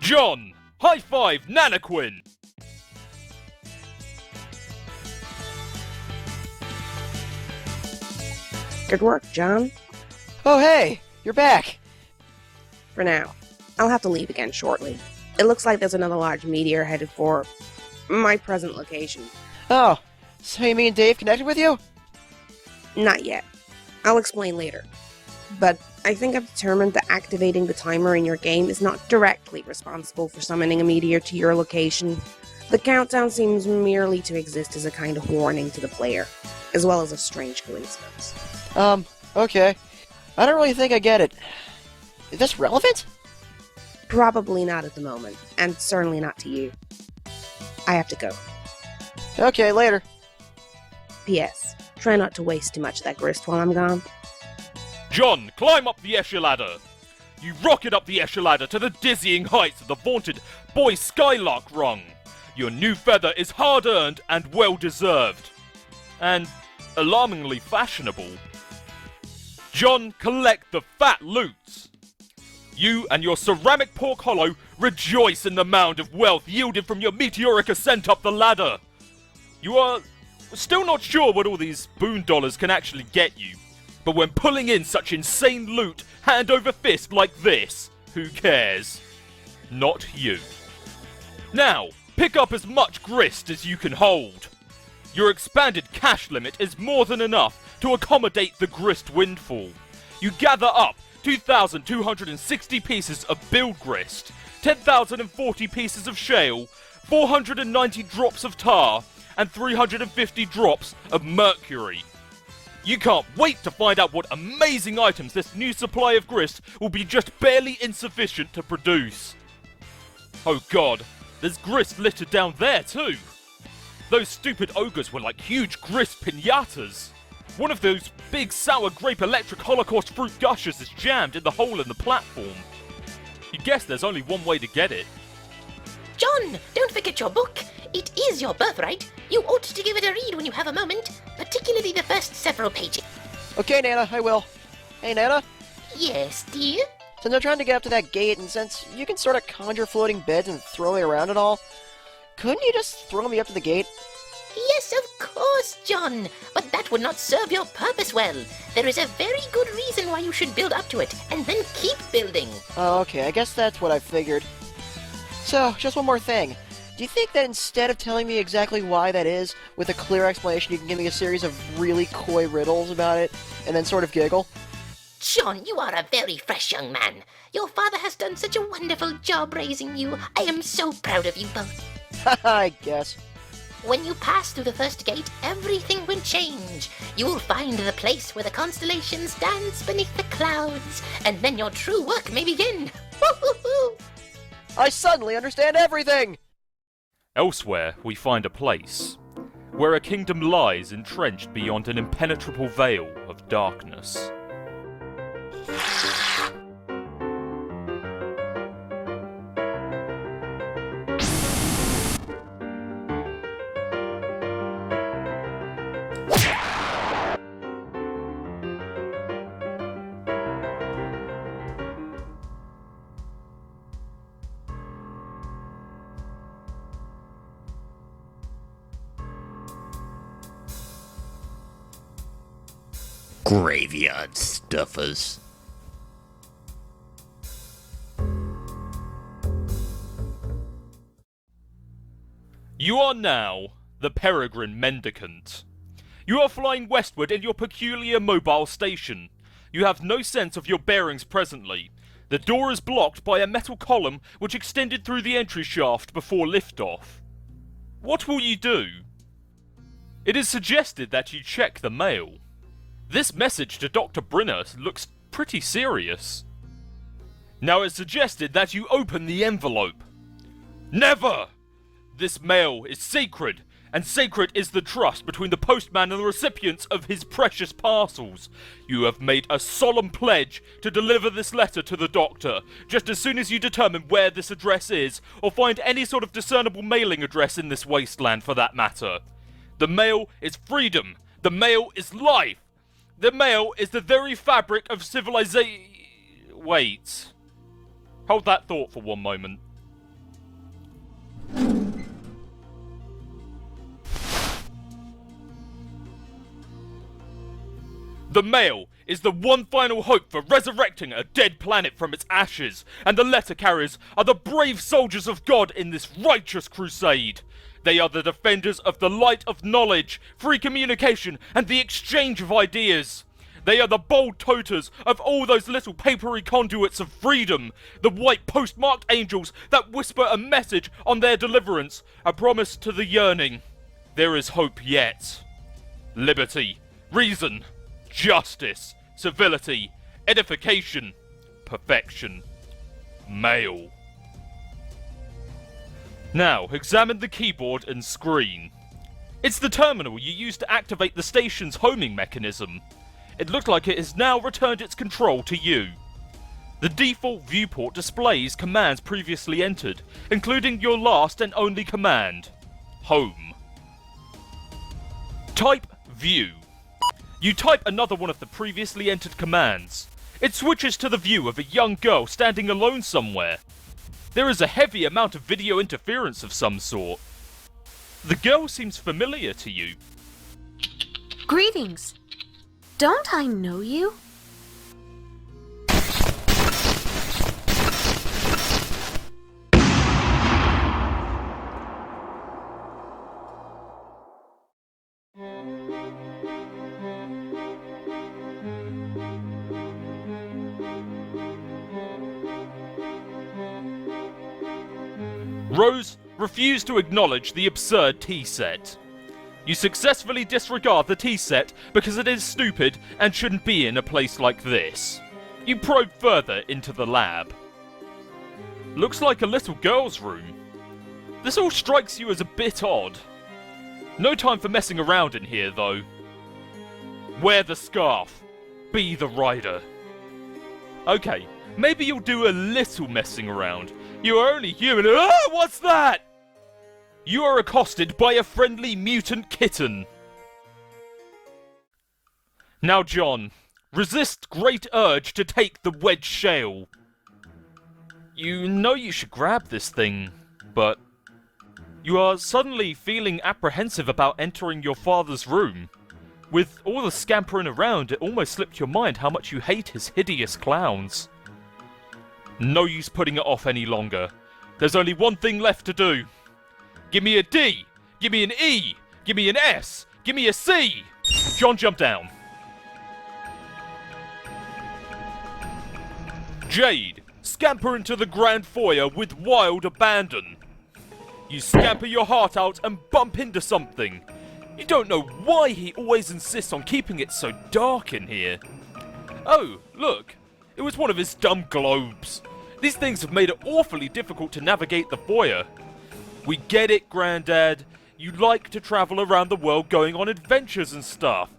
John! High five, Nanaquin! Good work, John. Oh hey, you're back! For now. I'll have to leave again shortly. It looks like there's another large meteor headed for my present location. Oh, so you mean Dave connected with you? Not yet. I'll explain later. But I think I've determined that activating the timer in your game is not directly responsible for summoning a meteor to your location. The countdown seems merely to exist as a kind of warning to the player, as well as a strange coincidence. Okay. I don't really think I get it. Is this relevant? Probably not at the moment, and certainly not to you. I have to go. Okay, later. P.S. Try not to waste too much of that grist while I'm gone. John, climb up the echelon. You rocket up the echelon to the dizzying heights of the vaunted Boy Skylark rung. Your new feather is hard-earned and well-deserved. And alarmingly fashionable. John, collect the fat loot. You and your ceramic pork hollow rejoice in the mound of wealth yielded from your meteoric ascent up the ladder. You are still not sure what all these boon dollars can actually get you. But when pulling in such insane loot hand over fist like this, who cares? Not you. Now, pick up as much grist as you can hold. Your expanded cash limit is more than enough to accommodate the grist windfall. You gather up 2,260 pieces of build grist, 10,040 pieces of shale, 490 drops of tar, and 350 drops of mercury. You can't wait to find out what amazing items this new supply of grist will be just barely insufficient to produce. Oh god, there's grist littered down there too. Those stupid ogres were like huge grist pinatas. One of those big sour grape electric Holocaust fruit gushers is jammed in the hole in the platform. You guess there's only one way to get it. John, don't forget your book. It is your birthright. You ought to give it a read when you have a moment, particularly the first several pages. Okay, Nana, I will. Hey, Nana? Yes, dear? Since I'm trying to get up to that gate, and since you can sort of conjure floating beds and throw me around and all, couldn't you just throw me up to the gate? Yes, of course, John. But that would not serve your purpose well. There is a very good reason why you should build up to it, and then keep building. Oh, okay, I guess that's what I figured. So, just one more thing. Do you think that instead of telling me exactly why that is, with a clear explanation, you can give me a series of really coy riddles about it, and then sort of giggle? John, you are a very fresh young man. Your father has done such a wonderful job raising you. I am so proud of you both. Haha, I guess. When you pass through the first gate, everything will change. You will find the place where the constellations dance beneath the clouds, and then your true work may begin. Woo-hoo-hoo! I suddenly understand everything! Elsewhere, we find a place where a kingdom lies entrenched beyond an impenetrable veil of darkness. Graveyard stuffers. You are now the Peregrine Mendicant. You are flying westward in your peculiar mobile station. You have no sense of your bearings presently. The door is blocked by a metal column which extended through the entry shaft before liftoff. What will you do? It is suggested that you check the mail. This message to Dr. Brinner looks pretty serious. Now it's suggested that you open the envelope. Never! This mail is sacred, and sacred is the trust between the postman and the recipients of his precious parcels. You have made a solemn pledge to deliver this letter to the doctor, just as soon as you determine where this address is, or find any sort of discernible mailing address in this wasteland for that matter. The mail is freedom. The mail is life. The mail is the very fabric of civilization. Wait. Hold that thought for one moment. The mail is the one final hope for resurrecting a dead planet from its ashes, and the letter carriers are the brave soldiers of God in this righteous crusade. They are the defenders of the light of knowledge, free communication, and the exchange of ideas. They are the bold toters of all those little papery conduits of freedom, the white postmarked angels that whisper a message on their deliverance, a promise to the yearning. There is hope yet. Liberty, reason, justice, civility, edification, perfection, mail. Now, examine the keyboard and screen. It's the terminal you use to activate the station's homing mechanism. It looked like it has now returned its control to you. The default viewport displays commands previously entered, including your last and only command, home. Type view. You type another one of the previously entered commands. It switches to the view of a young girl standing alone somewhere. There is a heavy amount of video interference of some sort. The girl seems familiar to you. Greetings. Don't I know you? Rose refused to acknowledge the absurd tea set. You successfully disregard the tea set because it is stupid and shouldn't be in a place like this. You probe further into the lab. Looks like a little girl's room. This all strikes you as a bit odd. No time for messing around in here, though. Wear the scarf. Be the rider. Okay, maybe you'll do a little messing around. You are only human. Ah, what's that? You are accosted by a friendly mutant kitten. Now, John, resist great urge to take the wedge shale. You know you should grab this thing, but you are suddenly feeling apprehensive about entering your father's room. With all the scampering around, it almost slipped your mind how much you hate his hideous clowns. No use putting it off any longer. There's only one thing left to do. Give me a D, give me an E, give me an S, give me a C. John, jump down. Jade, scamper into the grand foyer with wild abandon. You scamper your heart out and bump into something. You don't know why he always insists on keeping it so dark in here. Oh, look, it was one of his dumb globes. These things have made it awfully difficult to navigate the foyer. We get it, Grandad. You like to travel around the world going on adventures and stuff.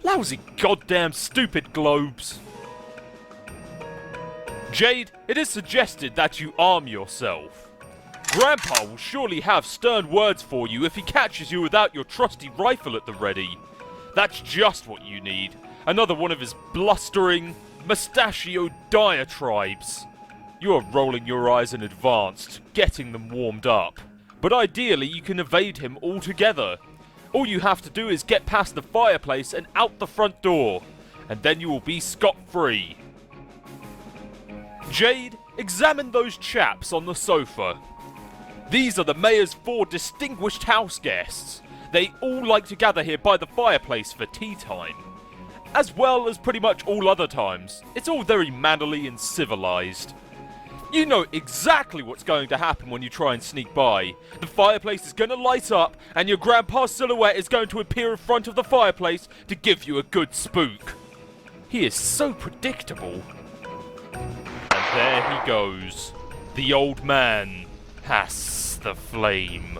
Lousy goddamn stupid globes. Jade, it is suggested that you arm yourself. Grandpa will surely have stern words for you if he catches you without your trusty rifle at the ready. That's just what you need. Another one of his blustering, mustachioed diatribes. You are rolling your eyes in advance, getting them warmed up. But ideally you can evade him altogether. All you have to do is get past the fireplace and out the front door, and then you will be scot-free. Jade, examine those chaps on the sofa. These are the mayor's 4 distinguished house guests. They all like to gather here by the fireplace for tea time. As well as pretty much all other times. It's all very mannerly and civilized. You know exactly what's going to happen when you try and sneak by. The fireplace is going to light up, and your grandpa's silhouette is going to appear in front of the fireplace to give you a good spook. He is so predictable. And there he goes. The old man has the flame.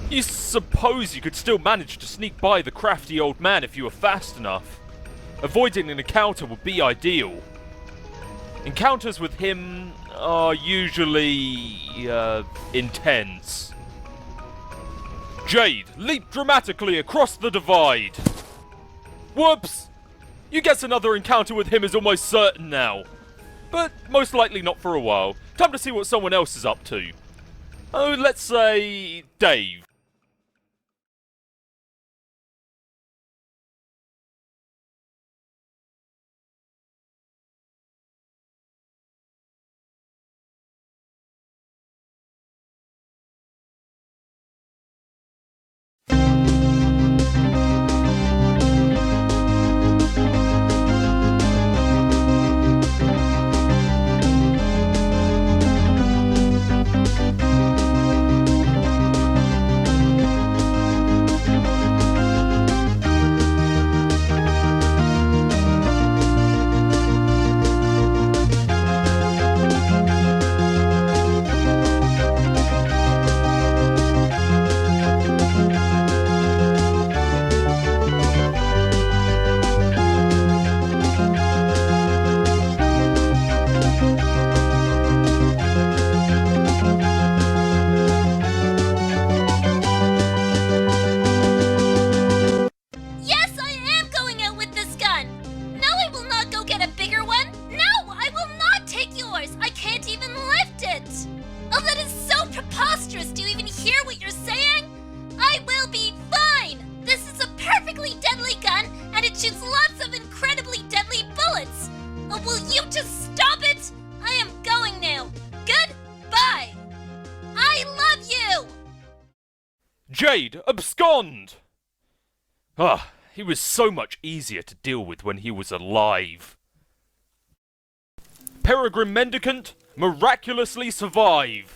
You suppose you could still manage to sneak by the crafty old man if you were fast enough. Avoiding an encounter would be ideal. Encounters with him are usually, intense. Jade, leap dramatically across the divide. Whoops! You guess another encounter with him is almost certain now. But most likely not for a while. Time to see what someone else is up to. Oh, let's say Dave. Jade, abscond! Ah, he was so much easier to deal with when he was alive. Peregrine Mendicant, miraculously survive!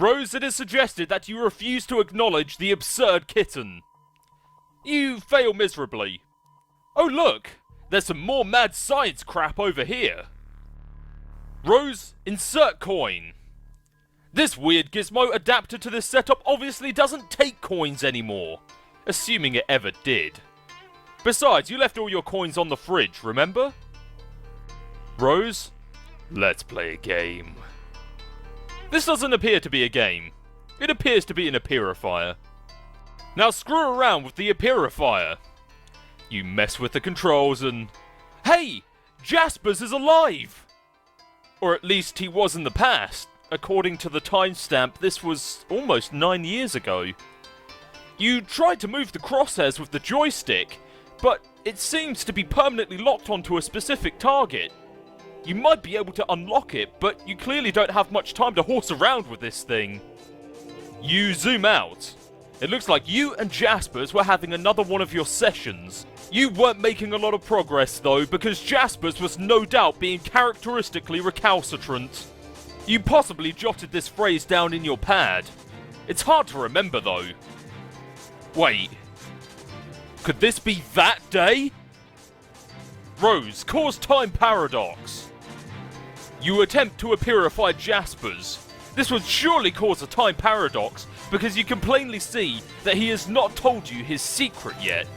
Rose, it is suggested that you refuse to acknowledge the absurd kitten. You fail miserably. Oh look, there's some more mad science crap over here. Rose, insert coin. This weird gizmo adapted to this setup obviously doesn't take coins anymore, assuming it ever did. Besides, you left all your coins on the fridge, remember? Rose, let's play a game. This doesn't appear to be a game. It appears to be an appearifier. Now screw around with the appearifier. You mess with the controls and... Hey! Jaspers is alive! Or at least he was in the past. According to the timestamp, this was almost 9 years ago. You tried to move the crosshairs with the joystick, but it seems to be permanently locked onto a specific target. You might be able to unlock it, but you clearly don't have much time to horse around with this thing. You zoom out. It looks like you and Jaspers were having another one of your sessions. You weren't making a lot of progress though, because Jaspers was no doubt being characteristically recalcitrant. You possibly jotted this phrase down in your pad. It's hard to remember though. Wait. Could this be that day? Rose, cause time paradox. You attempt to appearify Jaspers. This would surely cause a time paradox, because you can plainly see that he has not told you his secret yet.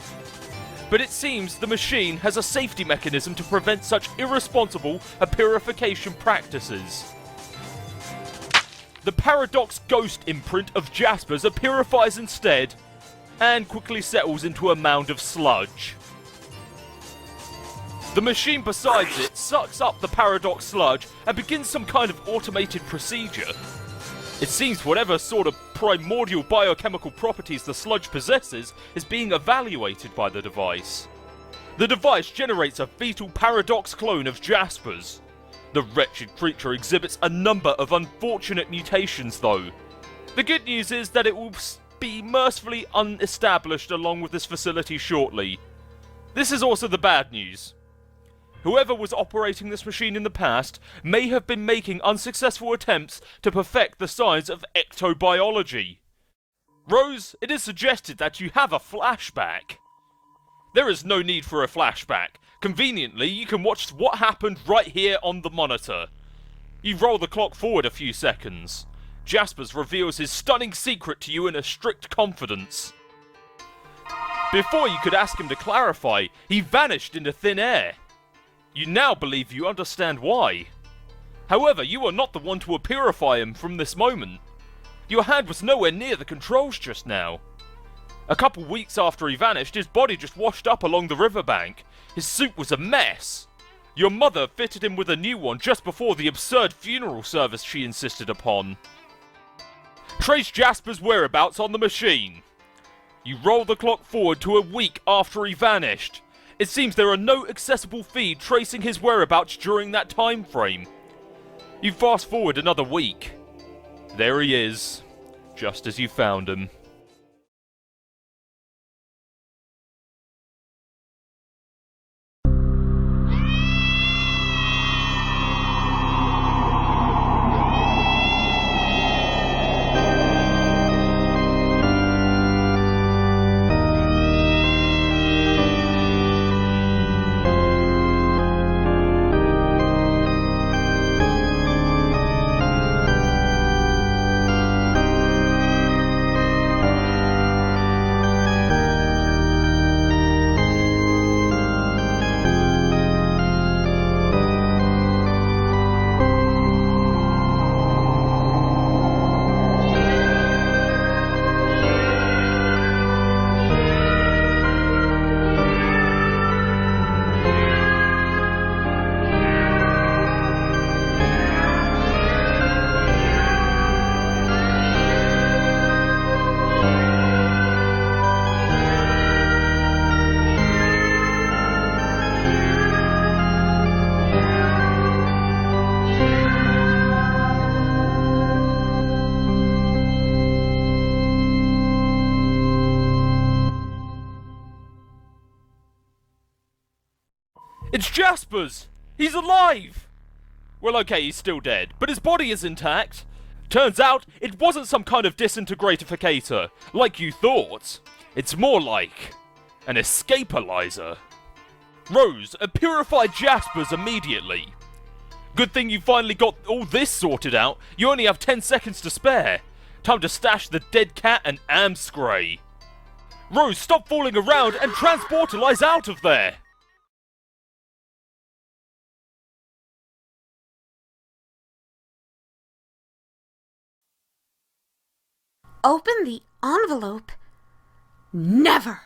But it seems the machine has a safety mechanism to prevent such irresponsible appearification practices. The paradox ghost imprint of Jaspers appearifies instead, and quickly settles into a mound of sludge. The machine beside it sucks up the paradox sludge and begins some kind of automated procedure. It seems whatever sort of primordial biochemical properties the sludge possesses is being evaluated by the device. The device generates a fetal paradox clone of Jaspers. The wretched creature exhibits a number of unfortunate mutations though. The good news is that it will be mercifully unestablished along with this facility shortly. This is also the bad news. Whoever was operating this machine in the past may have been making unsuccessful attempts to perfect the science of ectobiology. Rose, it is suggested that you have a flashback. There is no need for a flashback. Conveniently, you can watch what happened right here on the monitor. You roll the clock forward a few seconds. Jaspers reveals his stunning secret to you in a strict confidence. Before you could ask him to clarify, he vanished into thin air. You now believe you understand why. However, you are not the one to appearify him from this moment. Your hand was nowhere near the controls just now. A couple weeks after he vanished, his body just washed up along the riverbank. His suit was a mess. Your mother fitted him with a new one just before the absurd funeral service she insisted upon. Trace Jasper's whereabouts on the machine. You roll the clock forward to a week after he vanished. It seems there are no accessible feed tracing his whereabouts during that time frame. You fast forward another week. There he is, just as you found him. It's Jaspers! He's alive! Well, okay, he's still dead, but his body is intact. Turns out, it wasn't some kind of disintegratificator, like you thought. It's more like an escapalyzer. Rose, purify Jaspers immediately. Good thing you finally got all this sorted out. You only have 10 seconds to spare. Time to stash the dead cat and Amscray. Rose, stop fooling around and transportalize out of there! Open the envelope? Never!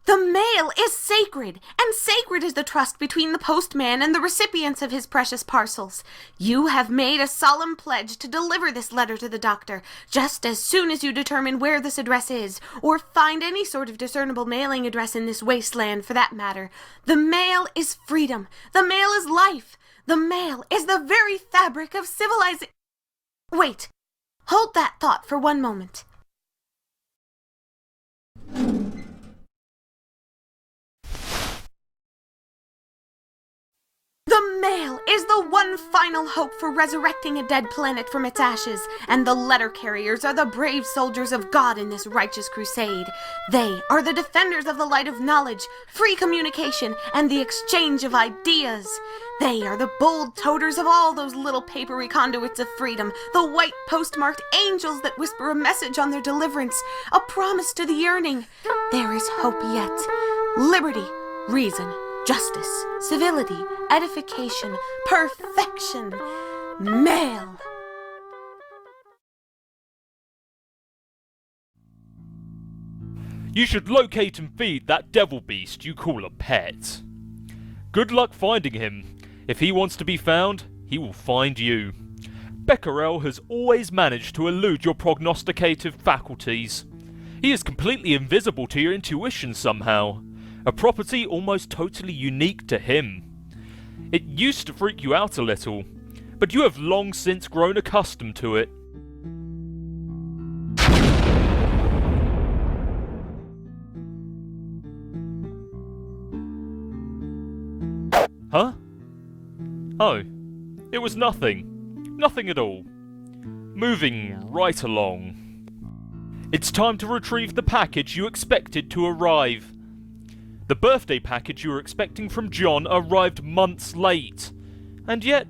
The mail is sacred, and sacred is the trust between the postman and the recipients of his precious parcels. You have made a solemn pledge to deliver this letter to the doctor just as soon as you determine where this address is, or find any sort of discernible mailing address in this wasteland for that matter. The mail is freedom. The mail is life. The mail is the very fabric of civilization. Wait. Hold that thought for one moment. The mail is the one final hope for resurrecting a dead planet from its ashes, and the letter carriers are the brave soldiers of God in this righteous crusade. They are the defenders of the light of knowledge, free communication, and the exchange of ideas. They are the bold toters of all those little papery conduits of freedom, the white postmarked angels that whisper a message on their deliverance, a promise to the yearning. There is hope yet. Liberty, reason, justice, civility, edification, perfection, mail. You should locate and feed that devil beast you call a pet. Good luck finding him. If he wants to be found, he will find you. Becquerel has always managed to elude your prognosticative faculties. He is completely invisible to your intuition somehow, a property almost totally unique to him. It used to freak you out a little, but you have long since grown accustomed to it. Huh? Oh, it was nothing. Nothing at all. Moving right along. It's time to retrieve the package you expected to arrive. The birthday package you were expecting from John arrived months late, and yet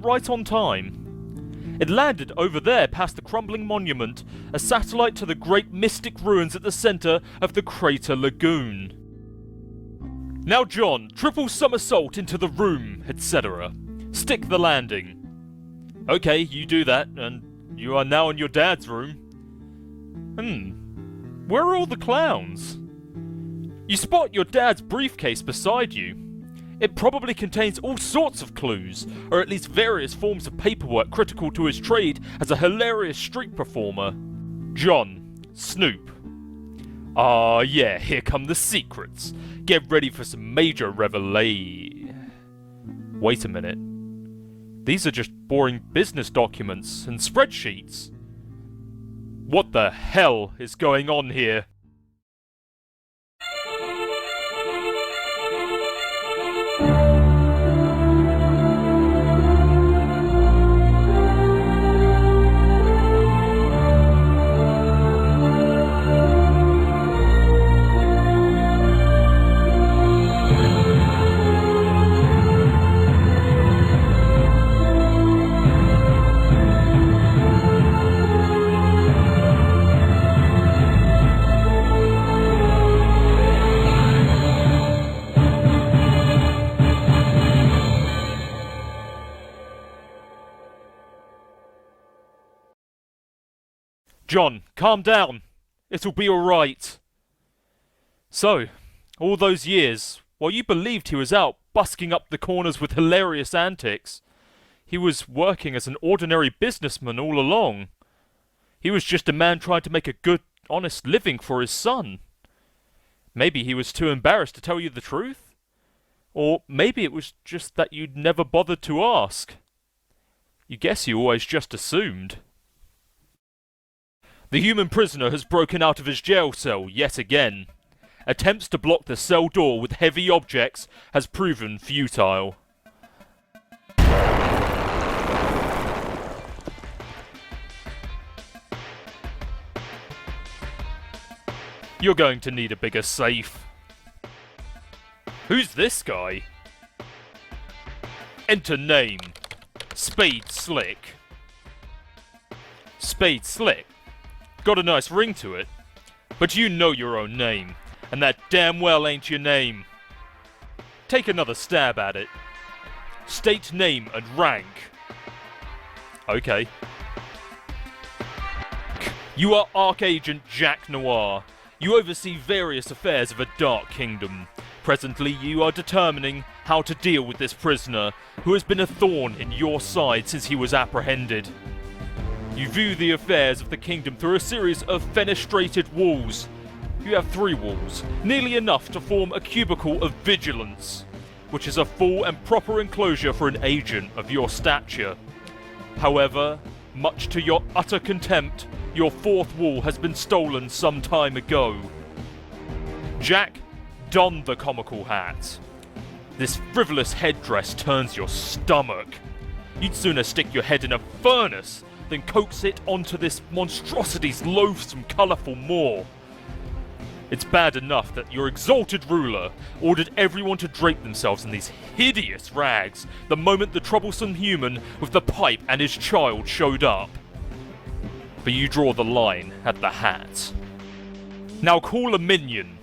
right on time. It landed over there past the crumbling monument, a satellite to the great mystic ruins at the center of the crater lagoon. Now John, triple somersault into the room, etc. Stick the landing. Okay, you do that, and you are now in your dad's room. Where are all the clowns? You spot your dad's briefcase beside you. It probably contains all sorts of clues, or at least various forms of paperwork critical to his trade as a hilarious street performer. John, Snoop. Ah, yeah, here come the secrets. Get ready for some major revelation. Wait a minute. These are just boring business documents and spreadsheets. What the hell is going on here? John, calm down. It'll be alright. So, all those years, while you believed he was out busking up the corners with hilarious antics, he was working as an ordinary businessman all along. He was just a man trying to make a good, honest living for his son. Maybe he was too embarrassed to tell you the truth? Or maybe it was just that you'd never bothered to ask. You guess you always just assumed. The human prisoner has broken out of his jail cell yet again. Attempts to block the cell door with heavy objects has proven futile. You're going to need a bigger safe. Who's this guy? Enter name. Spade Slick. Spade Slick. Got a nice ring to it. But you know your own name, and that damn well ain't your name. Take another stab at it. State name and rank. Okay. You are Archagent Jack Noir. You oversee various affairs of a dark kingdom. Presently, you are determining how to deal with this prisoner, who has been a thorn in your side since he was apprehended. You view the affairs of the kingdom through a series of fenestrated walls. You have 3 walls, nearly enough to form a cubicle of vigilance, which is a full and proper enclosure for an agent of your stature. However, much to your utter contempt, your 4th wall has been stolen some time ago. Jack, don the comical hat. This frivolous headdress turns your stomach. You'd sooner stick your head in a furnace than coax it onto this monstrosity's loathsome, colourful maw. It's bad enough that your exalted ruler ordered everyone to drape themselves in these hideous rags the moment the troublesome human with the pipe and his child showed up. But you draw the line at the hat. Now call a minion.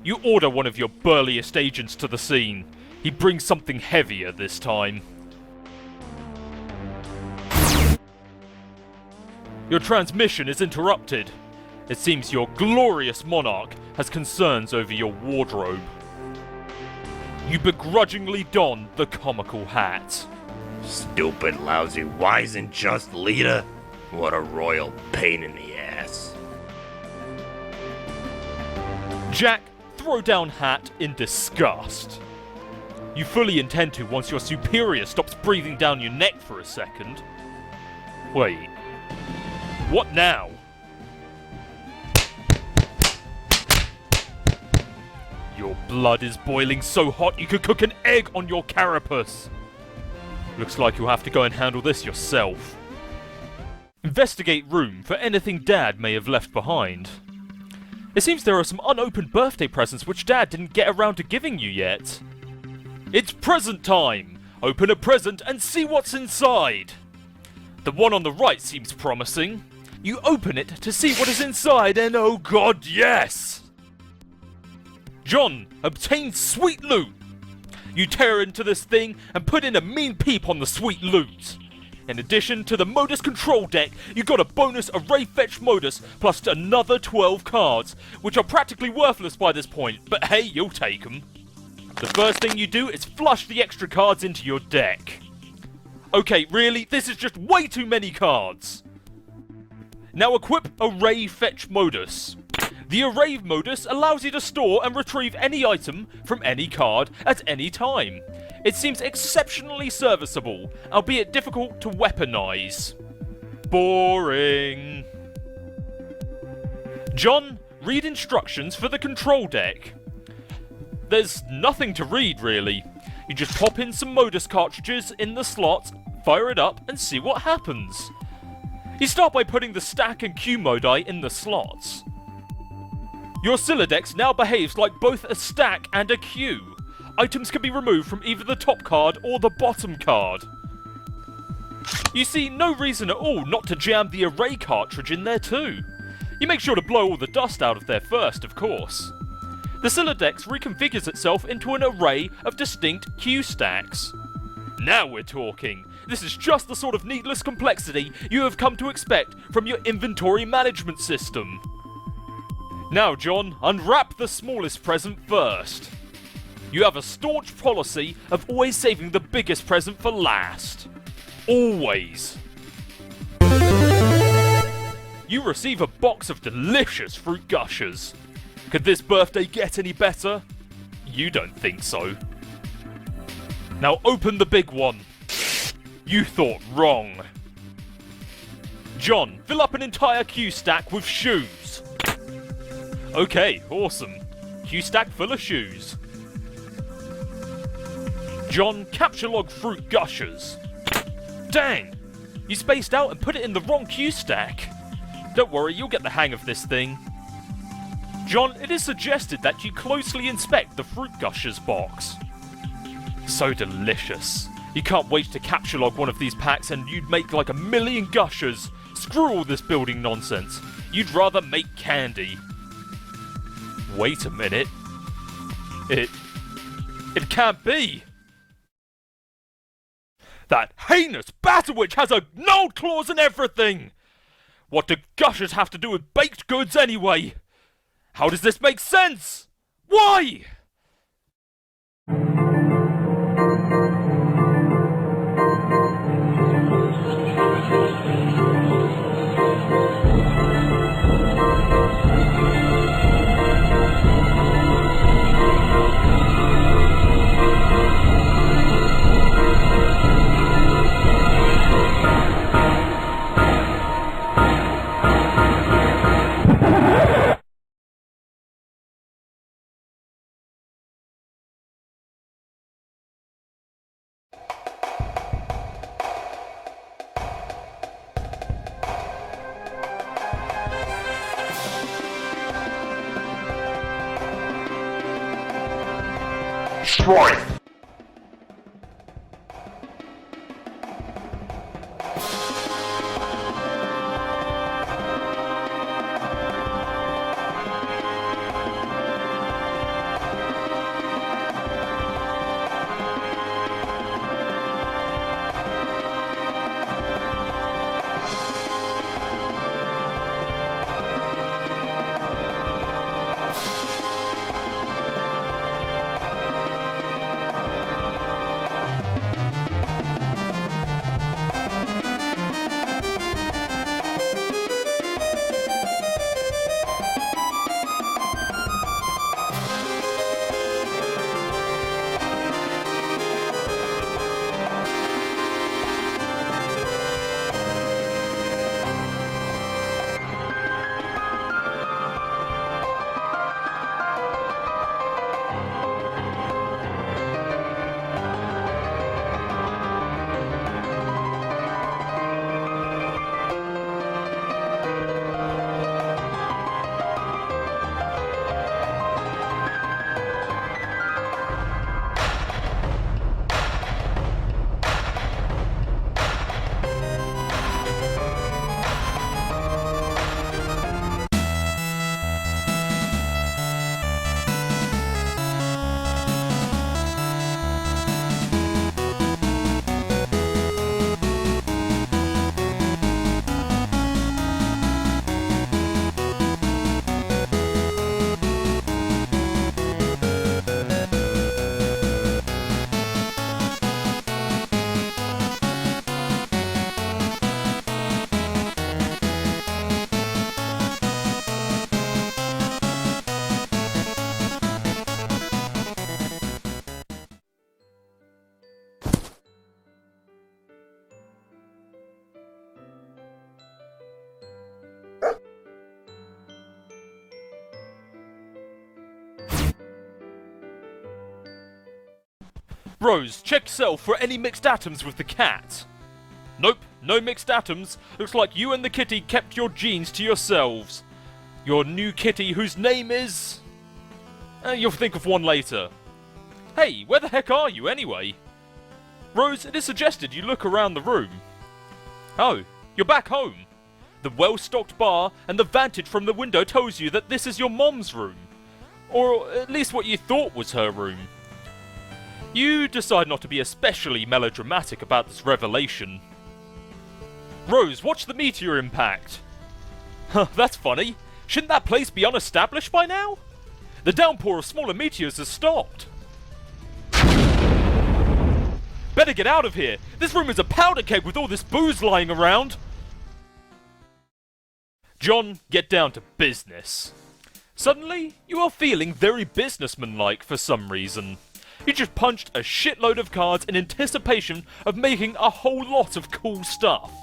You order one of your burliest agents to the scene. He brings something heavier this time. Your transmission is interrupted. It seems your glorious monarch has concerns over your wardrobe. You begrudgingly don the comical hat. Stupid, lousy, wise and just leader. What a royal pain in the ass. Jack, throw down hat in disgust. You fully intend to once your superior stops breathing down your neck for a second. Wait. What now? Your blood is boiling so hot you could cook an egg on your carapace. Looks like you'll have to go and handle this yourself. Investigate room for anything Dad may have left behind. It seems there are some unopened birthday presents which Dad didn't get around to giving you yet. It's present time! Open a present and see what's inside! The one on the right seems promising. You open it to see what is inside and oh god, yes! John, obtain sweet loot! You tear into this thing and put in a mean peep on the sweet loot. In addition to the Modus control deck, you got a bonus array fetch Modus plus another 12 cards, which are practically worthless by this point, but hey, you'll take them. The first thing you do is flush the extra cards into your deck. Okay, really, this is just way too many cards. Now equip Array Fetch Modus. The Array Modus allows you to store and retrieve any item from any card at any time. It seems exceptionally serviceable, albeit difficult to weaponize. Boring. John, read instructions for the control deck. There's nothing to read, really. You just pop in some Modus cartridges in the slot, fire it up, and see what happens. You start by putting the stack and Q modi in the slots. Your Siladex now behaves like both a stack and a queue. Items can be removed from either the top card or the bottom card. You see no reason at all not to jam the array cartridge in there too. You make sure to blow all the dust out of there first, of course. The Siladex reconfigures itself into an array of distinct queue stacks. Now we're talking. This is just the sort of needless complexity you have come to expect from your inventory management system. Now, John, unwrap the smallest present first. You have a staunch policy of always saving the biggest present for last. Always. You receive a box of delicious fruit gushers. Could this birthday get any better? You don't think so. Now open the big one. You thought wrong. John, fill up an entire Q stack with shoes. Okay, awesome. Q stack full of shoes. John, capture log fruit gushers. Dang! You spaced out and put it in the wrong Q stack. Don't worry, you'll get the hang of this thing. John, it is suggested that you closely inspect the Fruit Gushers box. So delicious. You can't wait to capture-log one of these packs and you'd make like 1,000,000 gushers. Screw all this building nonsense. You'd rather make candy. Wait a minute. It can't be. That heinous Batterwitch has a gnarled claws and everything! What do gushers have to do with baked goods anyway? How does this make sense? Why? Strike! Rose, check yourself for any mixed atoms with the cat. Nope, no mixed atoms. Looks like you and the kitty kept your genes to yourselves. Your new kitty whose name is... you'll think of one later. Hey, where the heck are you anyway? Rose, it is suggested you look around the room. Oh, you're back home. The well-stocked bar and the vantage from the window tells you that this is your mom's room. Or at least what you thought was her room. You decide not to be especially melodramatic about this revelation. Rose, watch the meteor impact. Huh, that's funny. Shouldn't that place be unestablished by now? The downpour of smaller meteors has stopped. Better get out of here. This room is a powder keg with all this booze lying around. John, get down to business. Suddenly, you are feeling very businessman-like for some reason. You just punched a shitload of cards in anticipation of making a whole lot of cool stuff.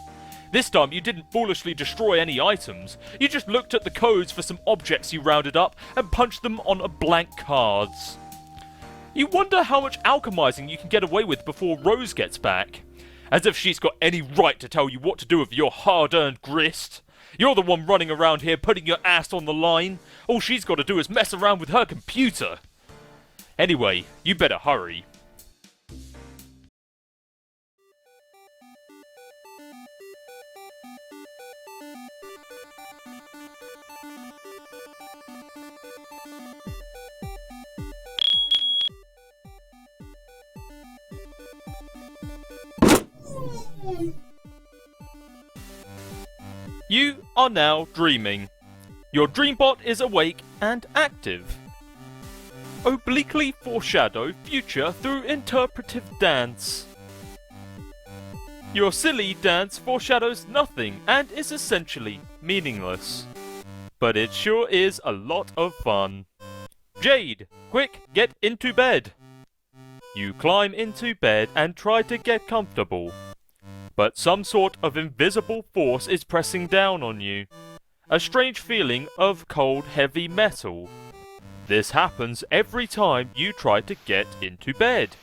This time you didn't foolishly destroy any items, you just looked at the codes for some objects you rounded up and punched them on a blank cards. You wonder how much alchemizing you can get away with before Rose gets back. As if she's got any right to tell you what to do with your hard-earned grist. You're the one running around here putting your ass on the line. All she's got to do is mess around with her computer. Anyway, you better hurry. You are now dreaming. Your dreambot is awake and active. Obliquely foreshadow future through interpretive dance. Your silly dance foreshadows nothing and is essentially meaningless. But it sure is a lot of fun. Jade, quick, get into bed. You climb into bed and try to get comfortable. But some sort of invisible force is pressing down on you. A strange feeling of cold, heavy metal. This happens every time you try to get into bed.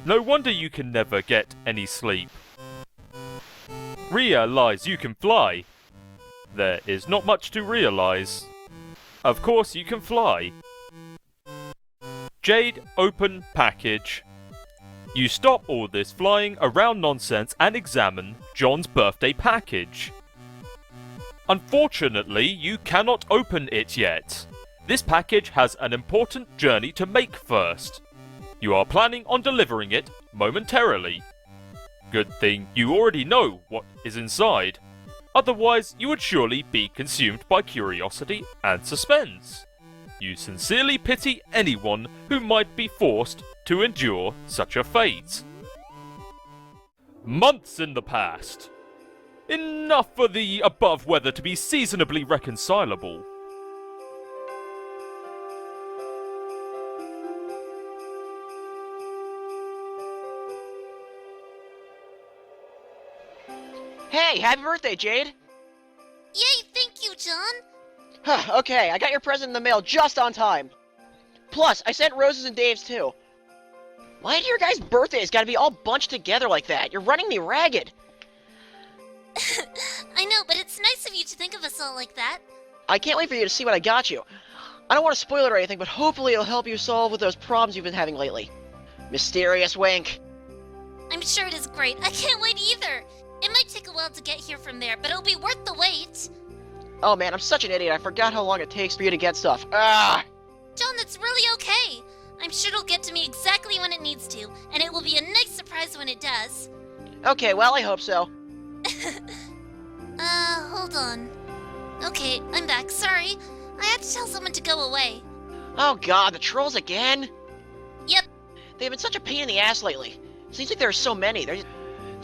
No wonder you can never get any sleep. Realize you can fly. There is not much to realize. Of course you can fly. Jade, open package. You stop all this flying around nonsense and examine John's birthday package. Unfortunately, you cannot open it yet. This package has an important journey to make first. You are planning on delivering it momentarily. Good thing you already know what is inside. Otherwise, you would surely be consumed by curiosity and suspense. You sincerely pity anyone who might be forced to endure such a fate. Months in the past. Enough for the above weather to be seasonably reconcilable. Hey, happy birthday, Jade! Yay, thank you, John. Okay, I got your present in the mail just on time. Plus, I sent Rose's and Dave's too. Why do your guys' birthdays gotta be all bunched together like that? You're running me ragged. I know, but it's nice of you to think of us all like that. I can't wait for you to see what I got you. I don't want to spoil it or anything, but hopefully it'll help you solve with those problems you've been having lately. Mysterious wink. I'm sure it is great. I can't wait either. It might take a while to get here from there, but it'll be worth the wait. Oh man, I'm such an idiot. I forgot how long it takes for you to get stuff. Ah! John, that's really okay. I'm sure it'll get to me exactly when it needs to, and it will be a nice surprise when it does. Okay, well, I hope so. Hold on. Okay, I'm back. Sorry. I had to tell someone to go away. Oh god, the trolls again? Yep. They've been such a pain in the ass lately. Seems like there are so many. There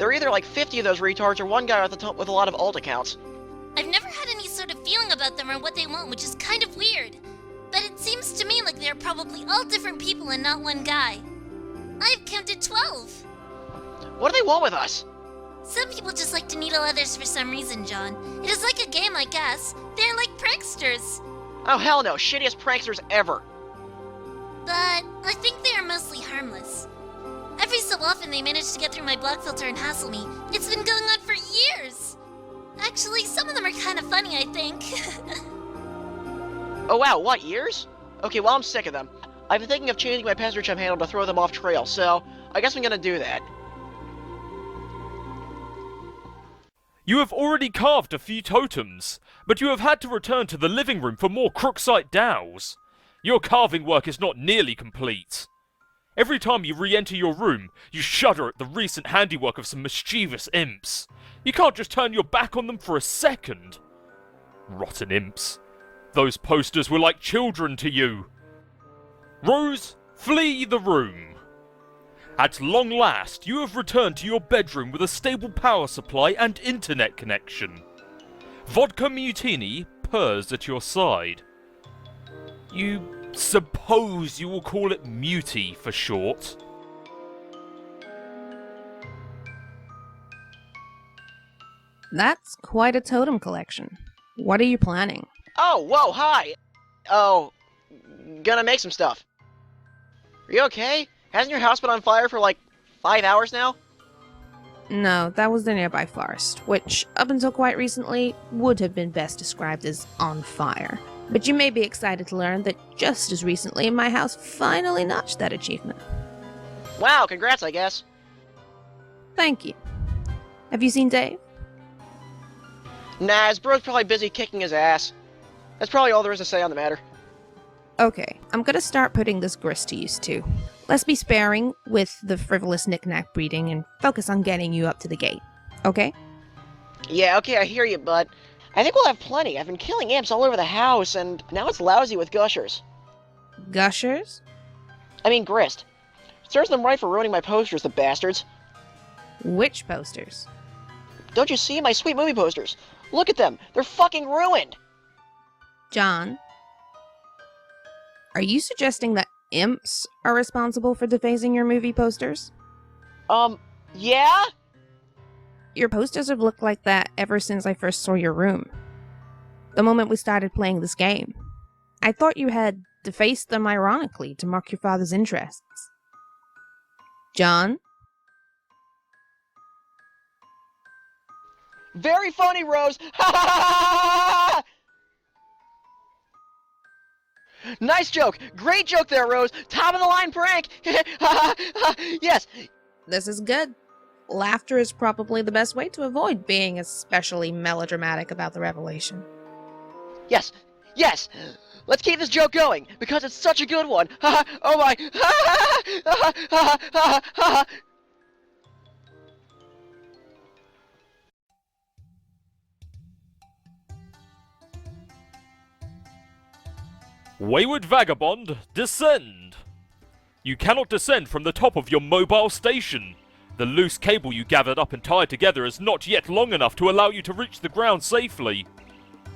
are either like 50 of those retards or one guy with a lot of alt accounts. I've never had any sort of feeling about them or what they want, which is kind of weird. But it seems to me like they're probably all different people and not one guy. I've counted 12. What do they want with us? Some people just like to needle others for some reason, John. It is like a game, I guess. They're like pranksters. Oh hell no, shittiest pranksters ever. But I think they are mostly harmless. Every so often they manage to get through my block filter and hassle me. It's been going on for years. Actually, some of them are kind of funny, I think. Oh wow, what, years? Okay, well I'm sick of them. I've been thinking of changing my passenger jump handle to throw them off trail, so I guess I'm gonna do that. You have already carved a few totems, but you have had to return to the living room for more Crooksite dowels. Your carving work is not nearly complete. Every time you re-enter your room, you shudder at the recent handiwork of some mischievous imps. You can't just turn your back on them for a second. Rotten imps. Those posters were like children to you. Rose, flee the room. At long last, you have returned to your bedroom with a stable power supply and internet connection. Vodka Mutini purrs at your side. You suppose you will call it Muty for short? That's quite a totem collection. What are you planning? Oh, whoa, hi! Oh, gonna make some stuff. Are you okay? Hasn't your house been on fire for like 5 hours now? No, that was the nearby forest, which, up until quite recently, would have been best described as on fire. But you may be excited to learn that just as recently my house finally notched that achievement. Wow, congrats, I guess. Thank you. Have you seen Dave? Nah, his bro's probably busy kicking his ass. That's probably all there is to say on the matter. Okay, I'm gonna start putting this grist to use too. Let's be sparing with the frivolous knick-knack breeding and focus on getting you up to the gate. Okay? Yeah, okay, I hear you, but I think we'll have plenty. I've been killing imps all over the house, and now it's lousy with gushers. Gushers? I mean grist. Serves them right for ruining my posters, the bastards. Which posters? Don't you see my sweet movie posters? Look at them! They're fucking ruined! John? Are you suggesting that imps are responsible for defacing your movie posters? Yeah? Your posters have looked like that ever since I first saw your room. The moment we started playing this game. I thought you had defaced them ironically to mark your father's interests. John? Very funny, Rose! Ha ha ha ha! Nice joke! Great joke there, Rose! Top of the line prank! Yes! This is good. Laughter is probably the best way to avoid being especially melodramatic about the revelation. Yes! Yes! Let's keep this joke going, because it's such a good one! Oh my! Wayward Vagabond, descend! You cannot descend from the top of your mobile station. The loose cable you gathered up and tied together is not yet long enough to allow you to reach the ground safely.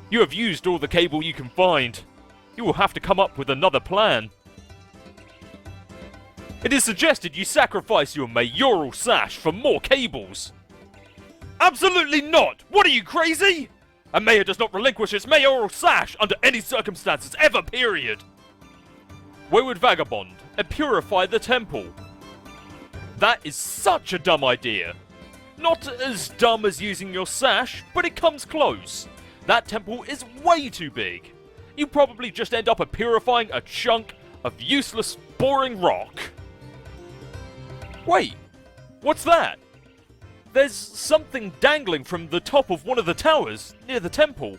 You have used all the cable you can find. You will have to come up with another plan. It is suggested you sacrifice your mayoral sash for more cables. Absolutely not! What are you, crazy? A mayor does not relinquish his mayoral sash under any circumstances ever, period. Wayward Vagabond, and purify the temple. That is such a dumb idea. Not as dumb as using your sash, but it comes close. That temple is way too big. You probably just end up purifying a chunk of useless, boring rock. Wait, what's that? There's something dangling from the top of one of the towers near the temple.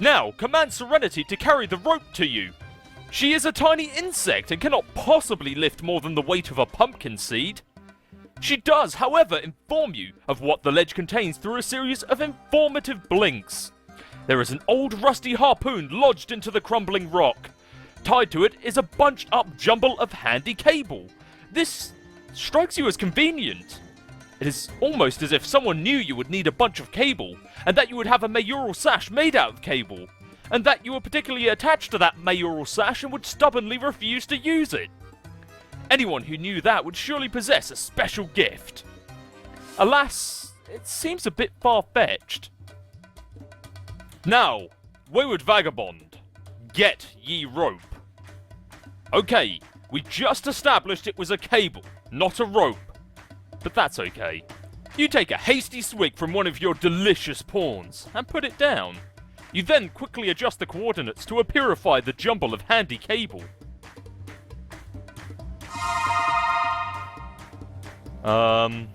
Now, command Serenity to carry the rope to you. She is a tiny insect and cannot possibly lift more than the weight of a pumpkin seed. She does, however, inform you of what the ledge contains through a series of informative blinks. There is an old rusty harpoon lodged into the crumbling rock. Tied to it is a bunched up jumble of handy cable. This strikes you as convenient. It is almost as if someone knew you would need a bunch of cable, and that you would have a mayoral sash made out of cable, and that you were particularly attached to that mayoral sash and would stubbornly refuse to use it. Anyone who knew that would surely possess a special gift. Alas, it seems a bit far-fetched. Now, Wayward Vagabond, get ye rope. Okay, we just established it was a cable, not a rope. But that's okay. You take a hasty swig from one of your delicious pawns and put it down. You then quickly adjust the coordinates to purify the jumble of handy cable. Oh,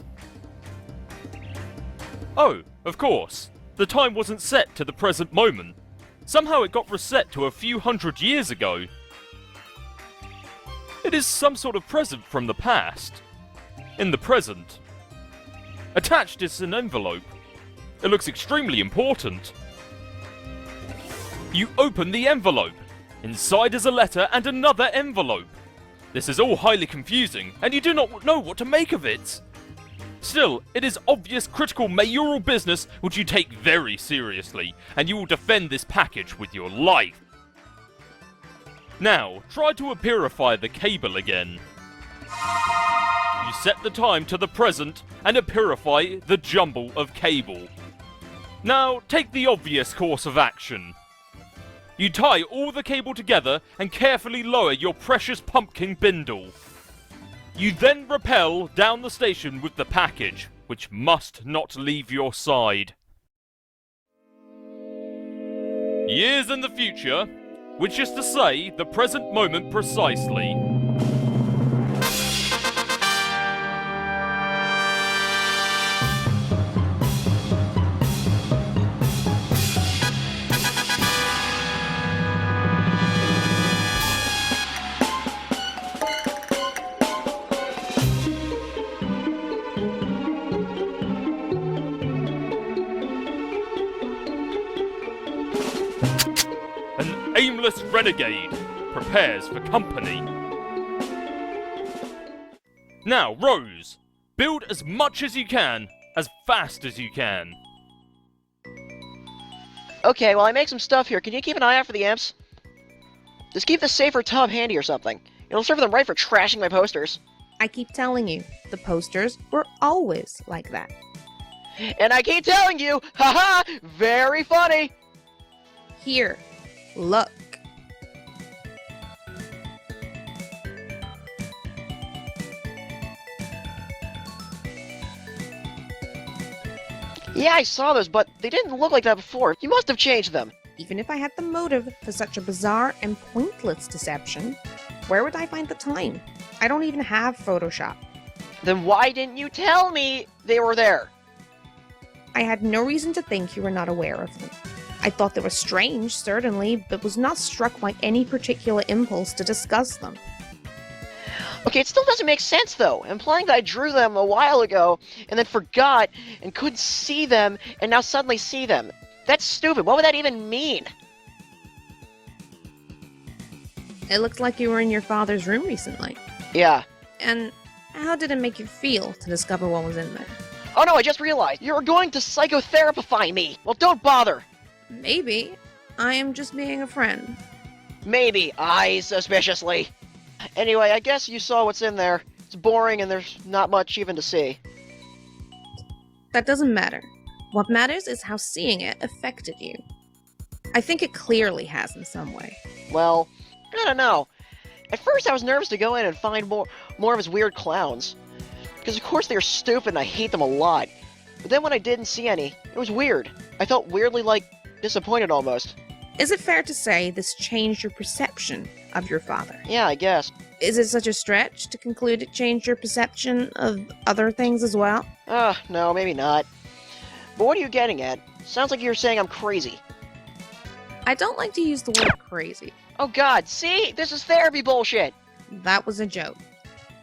of course. The time wasn't set to the present moment. Somehow it got reset to a few hundred years ago. It is some sort of present from the past. In the present. Attached is an envelope. It looks extremely important. You open the envelope. Inside is a letter and another envelope. This is all highly confusing, and you do not know what to make of it. Still, it is obvious critical mayoral business which you take very seriously, and you will defend this package with your life. Now, try to purify the cable again. You set the time to the present and purify the jumble of cable. Now, take the obvious course of action. You tie all the cable together and carefully lower your precious pumpkin bindle. You then rappel down the station with the package, which must not leave your side. Years in the future, which is to say, the present moment precisely. An aimless renegade prepares for company. Now, Rose, build as much as you can, as fast as you can. Okay, well, I make some stuff here. Can you keep an eye out for the imps? Just keep the safer tub handy or something. It'll serve them right for trashing my posters. I keep telling you, the posters were always like that. And I keep telling you, haha, very funny. Here, look. Yeah, I saw those, but they didn't look like that before. You must have changed them. Even if I had the motive for such a bizarre and pointless deception, where would I find the time? I don't even have Photoshop. Then why didn't you tell me they were there? I had no reason to think you were not aware of them. I thought they were strange, certainly, but was not struck by any particular impulse to discuss them. Okay, it still doesn't make sense, though. Implying that I drew them a while ago, and then forgot, and couldn't see them, and now suddenly see them. That's stupid. What would that even mean? It looks like you were in your father's room recently. Yeah. And how did it make you feel to discover what was in there? Oh no, I just realized. You're going to psychotherapify me. Well, don't bother. Maybe. I am just being a friend. Maybe. I suspiciously. Anyway, I guess you saw what's in there. It's boring and there's not much even to see. That doesn't matter. What matters is how seeing it affected you. I think it clearly has in some way. Well, I don't know. At first I was nervous to go in and find more of his weird clowns. Because of course they're stupid and I hate them a lot. But then when I didn't see any, it was weird. I felt weirdly, disappointed almost. Is it fair to say this changed your perception of your father? Yeah, I guess. Is it such a stretch to conclude it changed your perception of other things as well? No, maybe not. But what are you getting at? Sounds like you're saying I'm crazy. I don't like to use the word crazy. Oh god, see? This is therapy bullshit! That was a joke.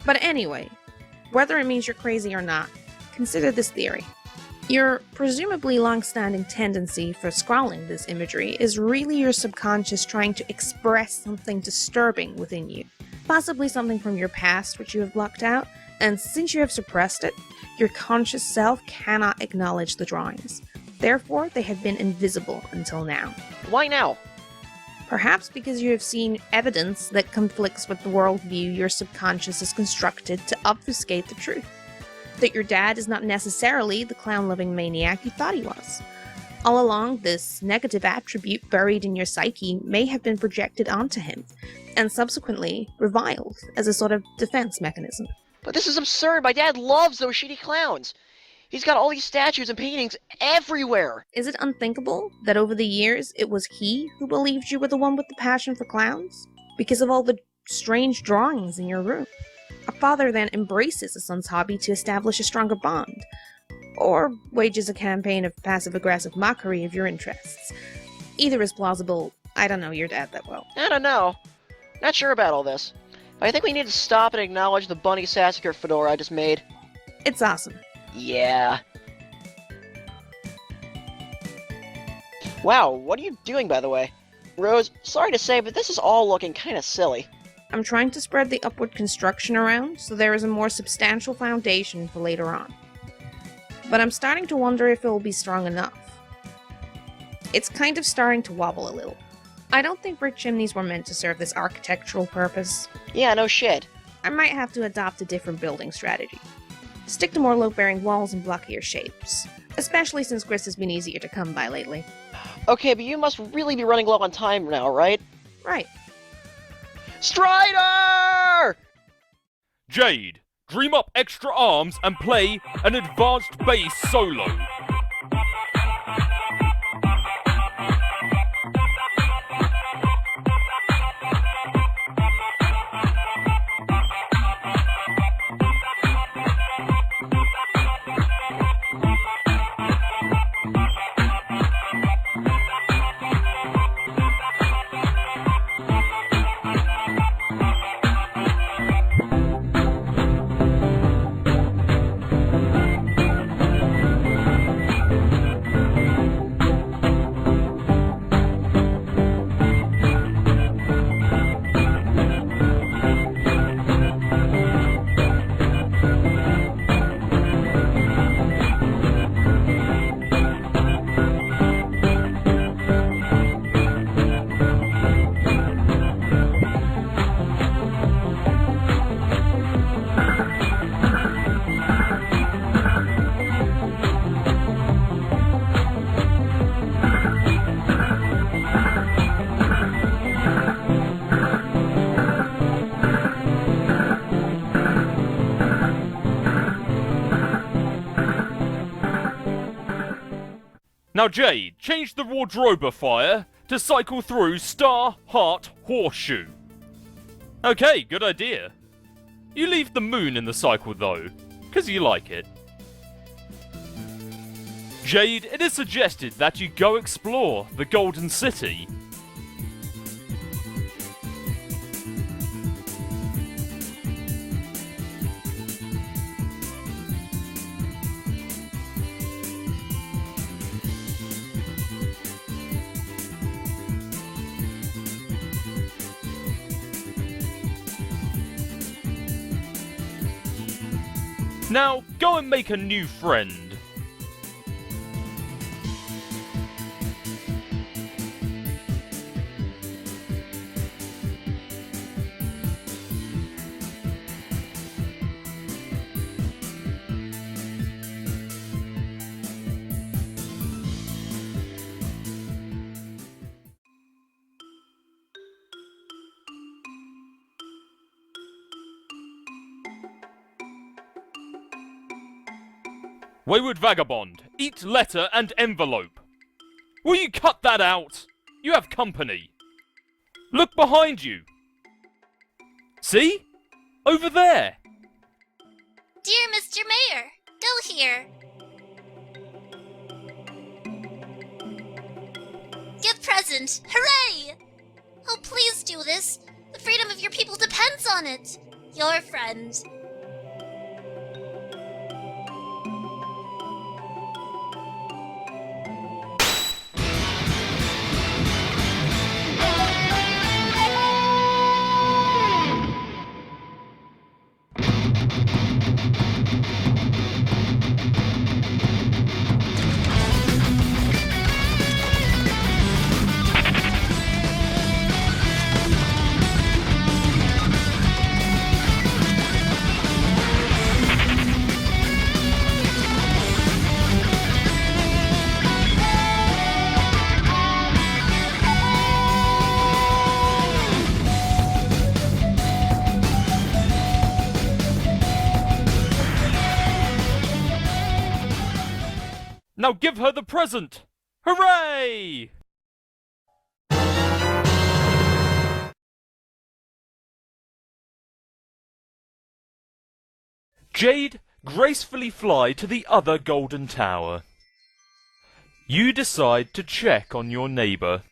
But anyway, whether it means you're crazy or not, consider this theory. Your presumably long-standing tendency for scrawling this imagery is really your subconscious trying to express something disturbing within you. Possibly something from your past which you have blocked out, and since you have suppressed it, your conscious self cannot acknowledge the drawings. Therefore, they have been invisible until now. Why now? Perhaps because you have seen evidence that conflicts with the worldview your subconscious has constructed to obfuscate the truth. That your dad is not necessarily the clown-loving maniac you thought he was. All along, this negative attribute buried in your psyche may have been projected onto him, and subsequently reviled as a sort of defense mechanism. But this is absurd. My dad loves those shitty clowns. He's got all these statues and paintings everywhere. Is it unthinkable that over the years it was he who believed you were the one with the passion for clowns? Because of all the strange drawings in your room. A father then embraces a son's hobby to establish a stronger bond, or wages a campaign of passive-aggressive mockery of your interests. Either is plausible. I don't know your dad that well. I don't know. Not sure about all this. But I think we need to stop and acknowledge the bunny Sassacre fedora I just made. It's awesome. Yeah. Wow, what are you doing, by the way? Rose, sorry to say, but this is all looking kinda silly. I'm trying to spread the upward construction around so there is a more substantial foundation for later on. But I'm starting to wonder if it will be strong enough. It's kind of starting to wobble a little. I don't think brick chimneys were meant to serve this architectural purpose. Yeah, no shit. I might have to adopt a different building strategy. Stick to more load-bearing walls and blockier shapes. Especially since Chris has been easier to come by lately. Okay, but you must really be running low on time now, right? Right. Strider! Jade, dream up extra arms and play an advanced bass solo. Now Jade, change the wardrobifier to cycle through Star, Heart, Horseshoe. Okay, good idea. You leave the moon in the cycle though, because you like it. Jade, it is suggested that you go explore the Golden City. Now, go and make a new friend. Wayward Vagabond, eat letter and envelope. Will you cut that out? You have company. Look behind you. See? Over there. Dear Mr. Mayor, go here. Get present. Hooray! Oh, please do this. The freedom of your people depends on it. Your friend. Now give her the present! Hooray! Jade, gracefully fly to the other golden tower. You decide to check on your neighbour.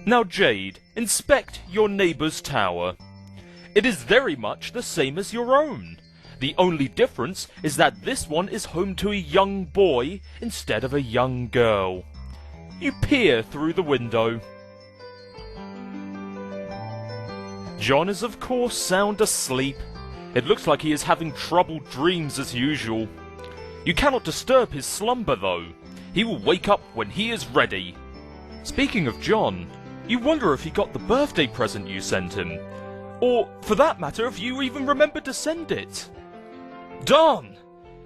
Now Jade, inspect your neighbour's tower. It is very much the same as your own. The only difference is that this one is home to a young boy instead of a young girl. You peer through the window. John is of course sound asleep. It looks like he is having troubled dreams as usual. You cannot disturb his slumber though. He will wake up when he is ready. Speaking of John, you wonder if he got the birthday present you sent him. Or, for that matter, if you even remembered to send it. Darn!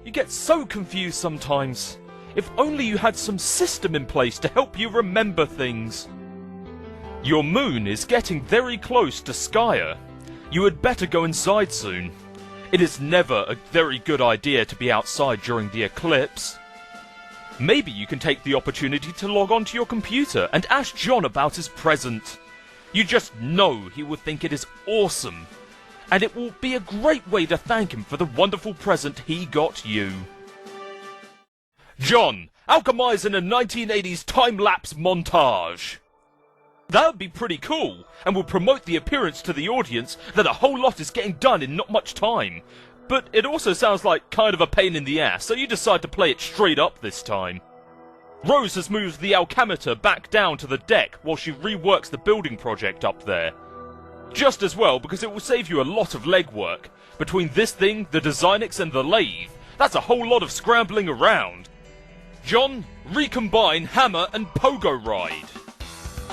You get so confused sometimes. If only you had some system in place to help you remember things. Your moon is getting very close to Skyer. You had better go inside soon. It is never a very good idea to be outside during the eclipse. Maybe you can take the opportunity to log onto your computer and ask John about his present. You just know he will think it is awesome, and it will be a great way to thank him for the wonderful present he got you. John, alchemize in a 1980s time-lapse montage. That would be pretty cool, and will promote the appearance to the audience that a whole lot is getting done in not much time. But it also sounds like kind of a pain in the ass, so you decide to play it straight up this time. Rose has moved the alchemimeter back down to the deck while she reworks the building project up there. Just as well, because it will save you a lot of legwork. Between this thing, the Designix and the lathe, that's a whole lot of scrambling around. John, recombine hammer and pogo ride.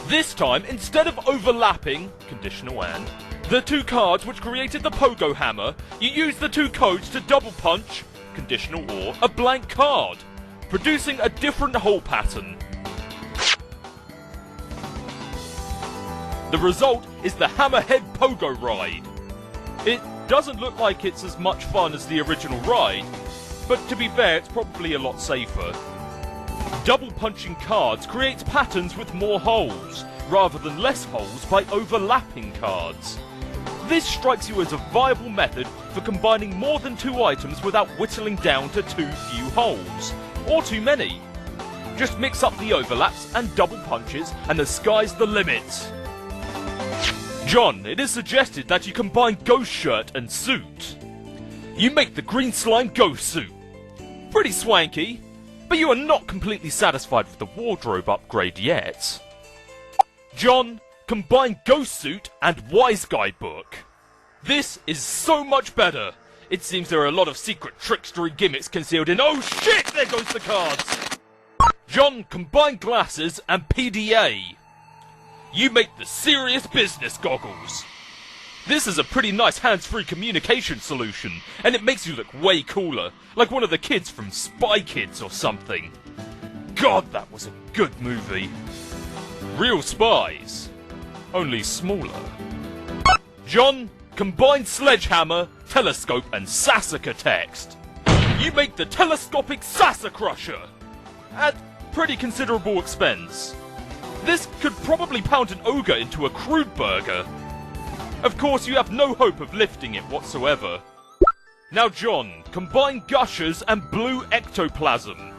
This time, instead of overlapping, conditional and, the two cards which created the pogo hammer, you use the two codes to double punch, conditional or, a blank card, producing a different hole pattern. The result is the Hammerhead Pogo Ride. It doesn't look like it's as much fun as the original ride, but to be fair, it's probably a lot safer. Double punching cards creates patterns with more holes, rather than less holes by overlapping cards. This strikes you as a viable method for combining more than 2 items without whittling down to too few holes, or too many. Just mix up the overlaps and double punches and the sky's the limit. John, it is suggested that you combine ghost shirt and suit. You make the green slime ghost suit. Pretty swanky, but you are not completely satisfied with the wardrobe upgrade yet. John, combine ghost suit and wise guy book. This is so much better. It seems there are a lot of secret trickstery gimmicks concealed in— oh shit, there goes the cards! John, combine glasses and PDA. You make the serious business goggles. This is a pretty nice hands-free communication solution, and it makes you look way cooler, like one of the kids from Spy Kids or something. God, that was a good movie. Real spies, only smaller. John, combine sledgehammer, telescope and Sassacre text. You make the telescopic Sassa Crusher, at pretty considerable expense. This could probably pound an ogre into a crude burger. Of course, you have no hope of lifting it whatsoever. Now John, combine gushers and blue ectoplasm.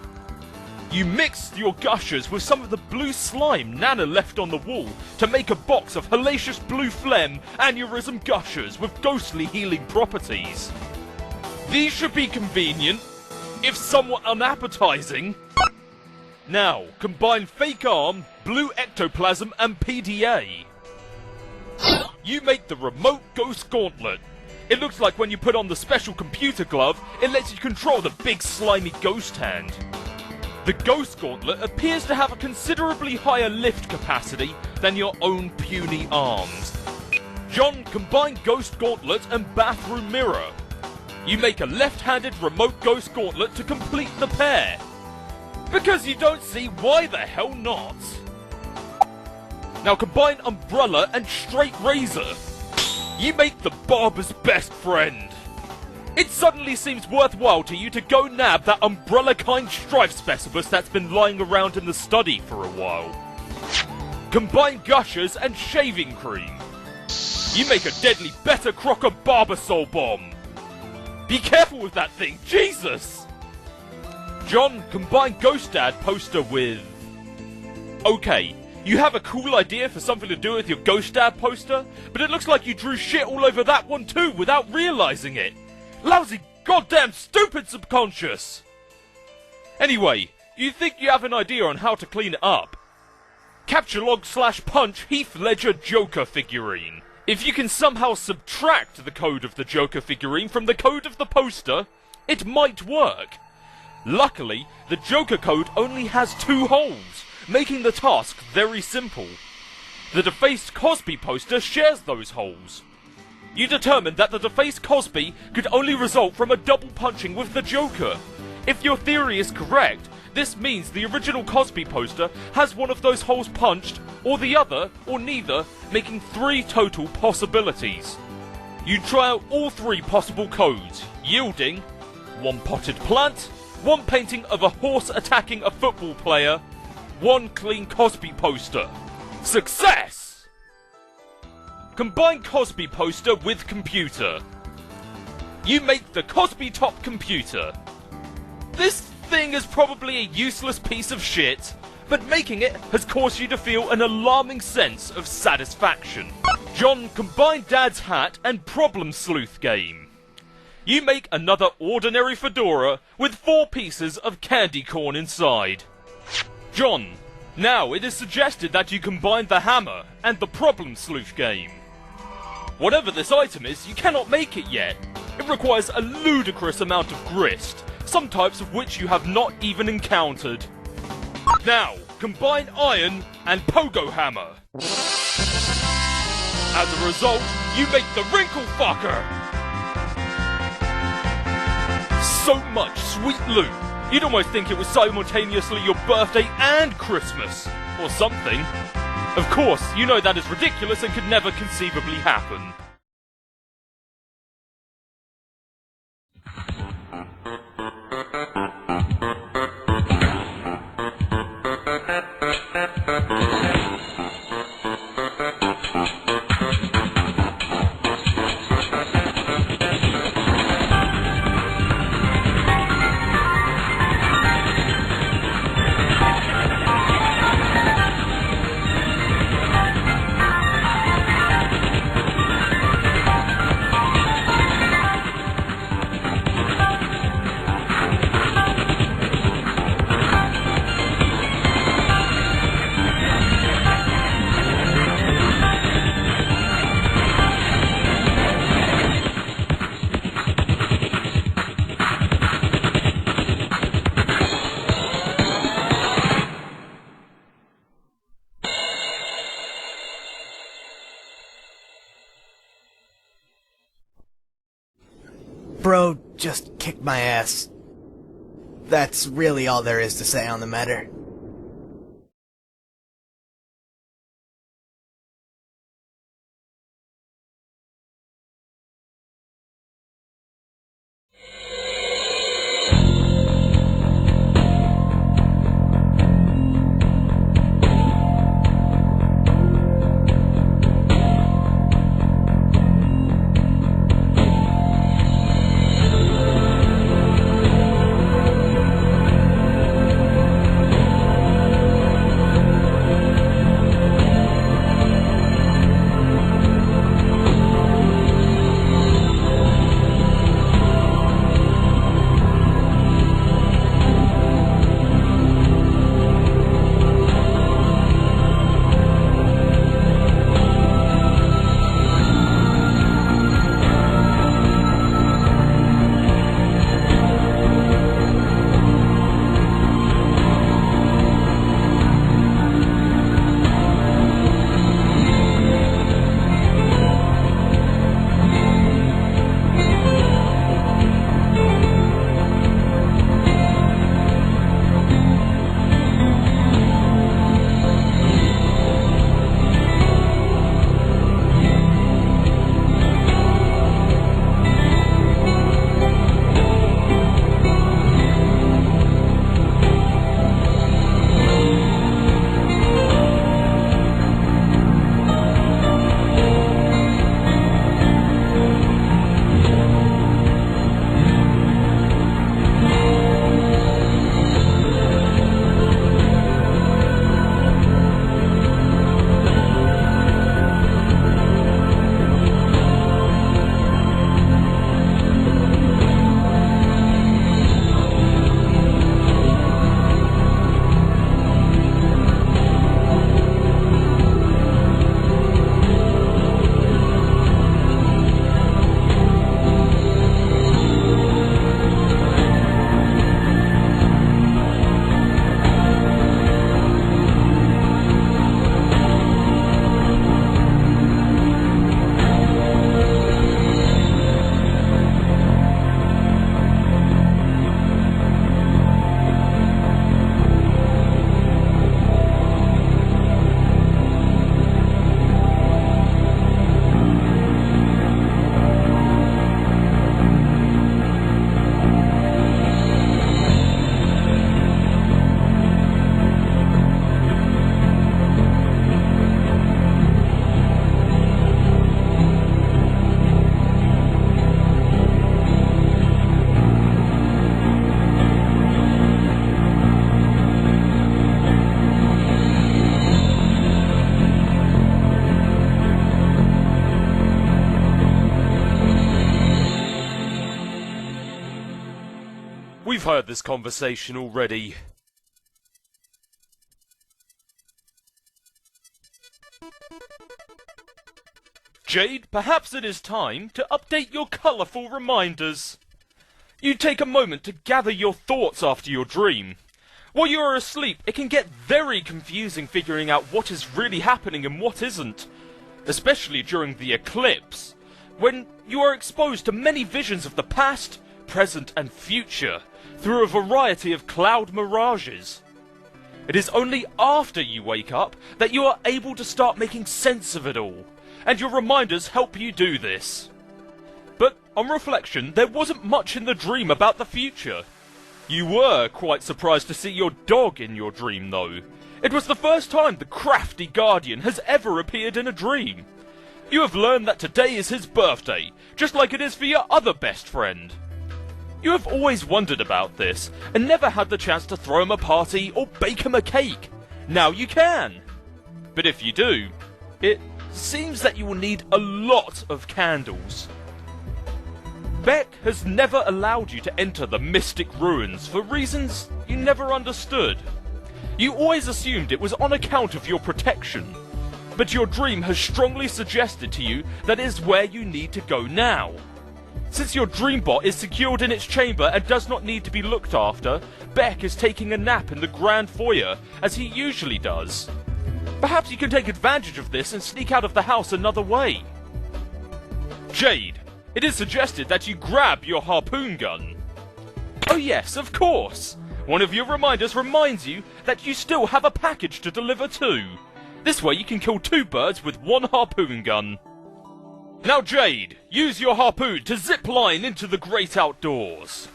You mix your gushers with some of the blue slime Nana left on the wall to make a box of hellacious blue phlegm aneurysm gushers with ghostly healing properties. These should be convenient, if somewhat unappetizing. Now, combine fake arm, blue ectoplasm and PDA. You make the remote ghost gauntlet. It looks like when you put on the special computer glove, it lets you control the big slimy ghost hand. The ghost gauntlet appears to have a considerably higher lift capacity than your own puny arms. John, combine ghost gauntlet and bathroom mirror. You make a left-handed remote ghost gauntlet to complete the pair. Because you don't see why the hell not. Now combine umbrella and straight razor. You make the barber's best friend. It suddenly seems worthwhile to you to go nab that umbrella-kind strife specialist that's been lying around in the study for a while. Combine gushers and shaving cream. You make a deadly Better Crocker Barbasol bomb. Be careful with that thing, Jesus! John, combine Ghost Dad poster with... Okay, you have a cool idea for something to do with your Ghost Dad poster, but it looks like you drew shit all over that one too without realizing it. Lousy goddamn stupid subconscious! Anyway, you think you have an idea on how to clean it up. Capture log / punch Heath Ledger Joker figurine. If you can somehow subtract the code of the Joker figurine from the code of the poster, it might work. Luckily, the Joker code only has 2 holes, making the task very simple. The defaced Cosby poster shares those holes. You determined that the defaced Cosby could only result from a double punching with the Joker. If your theory is correct, this means the original Cosby poster has one of those holes punched, or the other, or neither, making 3 total possibilities. You try out all 3 possible codes, yielding 1 potted plant, 1 painting of a horse attacking a football player, 1 clean Cosby poster. Success! Combine Cosby poster with computer. You make the Cosby top computer. This thing is probably a useless piece of shit, but making it has caused you to feel an alarming sense of satisfaction. John, combine Dad's hat and Problem Sleuth game. You make another ordinary fedora with 4 pieces of candy corn inside. John, now it is suggested that you combine the hammer and the Problem Sleuth game. Whatever this item is, you cannot make it yet. It requires a ludicrous amount of grist, some types of which you have not even encountered. Now, combine iron and pogo hammer. As a result, you make the Wrinkle Fucker! So much sweet loot, you'd almost think it was simultaneously your birthday and Christmas, or something. Of course, you know that is ridiculous and could never conceivably happen. Bro just kicked my ass. That's really all there is to say on the matter. We've heard this conversation already. Jade, perhaps it is time to update your colourful reminders. You take a moment to gather your thoughts after your dream. While you are asleep, it can get very confusing figuring out what is really happening and what isn't, especially during the eclipse, when you are exposed to many visions of the past, present and future through a variety of cloud mirages. It is only after you wake up that you are able to start making sense of it all, and your reminders help you do this. But on reflection, there wasn't much in the dream about the future. You were quite surprised to see your dog in your dream, though. It was the first time the crafty guardian has ever appeared in a dream. You have learned that today is his birthday, just like it is for your other best friend. You have always wondered about this, and never had the chance to throw him a party or bake him a cake. Now you can! But if you do, it seems that you will need a lot of candles. Beck has never allowed you to enter the mystic ruins for reasons you never understood. You always assumed it was on account of your protection, but your dream has strongly suggested to you that it is where you need to go now. Since your dreambot is secured in its chamber and does not need to be looked after, Beck is taking a nap in the grand foyer, as he usually does. Perhaps you can take advantage of this and sneak out of the house another way. Jade, it is suggested that you grab your harpoon gun. Oh yes, of course! One of your reminders reminds you that you still have a package to deliver too. This way you can kill 2 birds with 1 harpoon gun. Now Jade, use your harpoon to zip line into the great outdoors.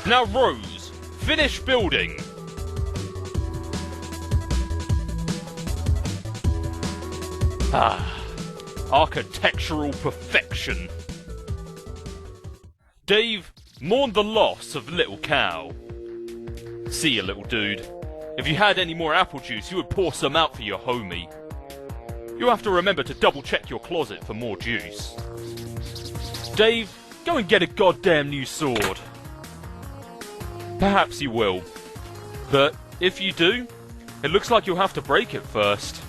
Now Rose, finish building. Architectural perfection. Dave, mourn the loss of Little Cow. See ya, little dude. If you had any more apple juice, you would pour some out for your homie. You'll have to remember to double check your closet for more juice. Dave, go and get a goddamn new sword. Perhaps you will. But if you do, it looks like you'll have to break it first.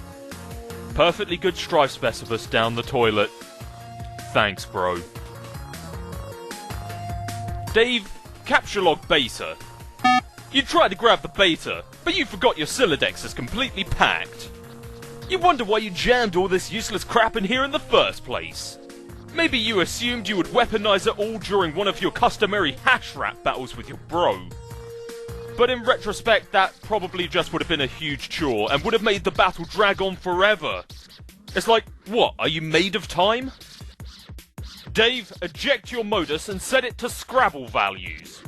Perfectly good strife specialist down the toilet. Thanks, bro. Dave, capture log beta. You tried to grab the beta, but you forgot your Silodex is completely packed. You wonder why you jammed all this useless crap in here in the first place. Maybe you assumed you would weaponize it all during one of your customary hash rap battles with your bro. But in retrospect, that probably just would have been a huge chore and would have made the battle drag on forever. It's like, what, are you made of time? Dave, eject your modus and set it to Scrabble values.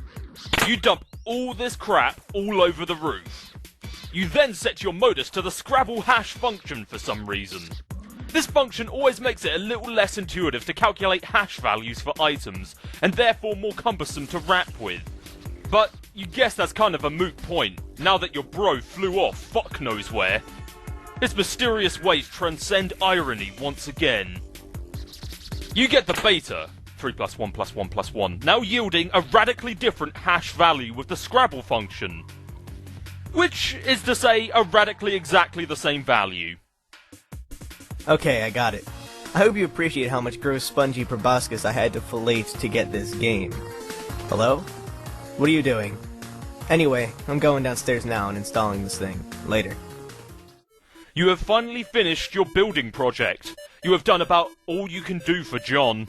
You dump all this crap all over the roof. You then set your modus to the Scrabble hash function for some reason. This function always makes it a little less intuitive to calculate hash values for items, and therefore more cumbersome to rap with. But you guess that's kind of a moot point, now that your bro flew off fuck knows where. His mysterious ways transcend irony once again. You get the beta, 3 + 1 + 1 + 1, now yielding a radically different hash value with the Scrabble function. Which is to say, a radically exactly the same value. Okay, I got it. I hope you appreciate how much gross spongy proboscis I had to fillet to get this game. Hello? What are you doing? Anyway, I'm going downstairs now and installing this thing. Later. You have finally finished your building project. You have done about all you can do for John.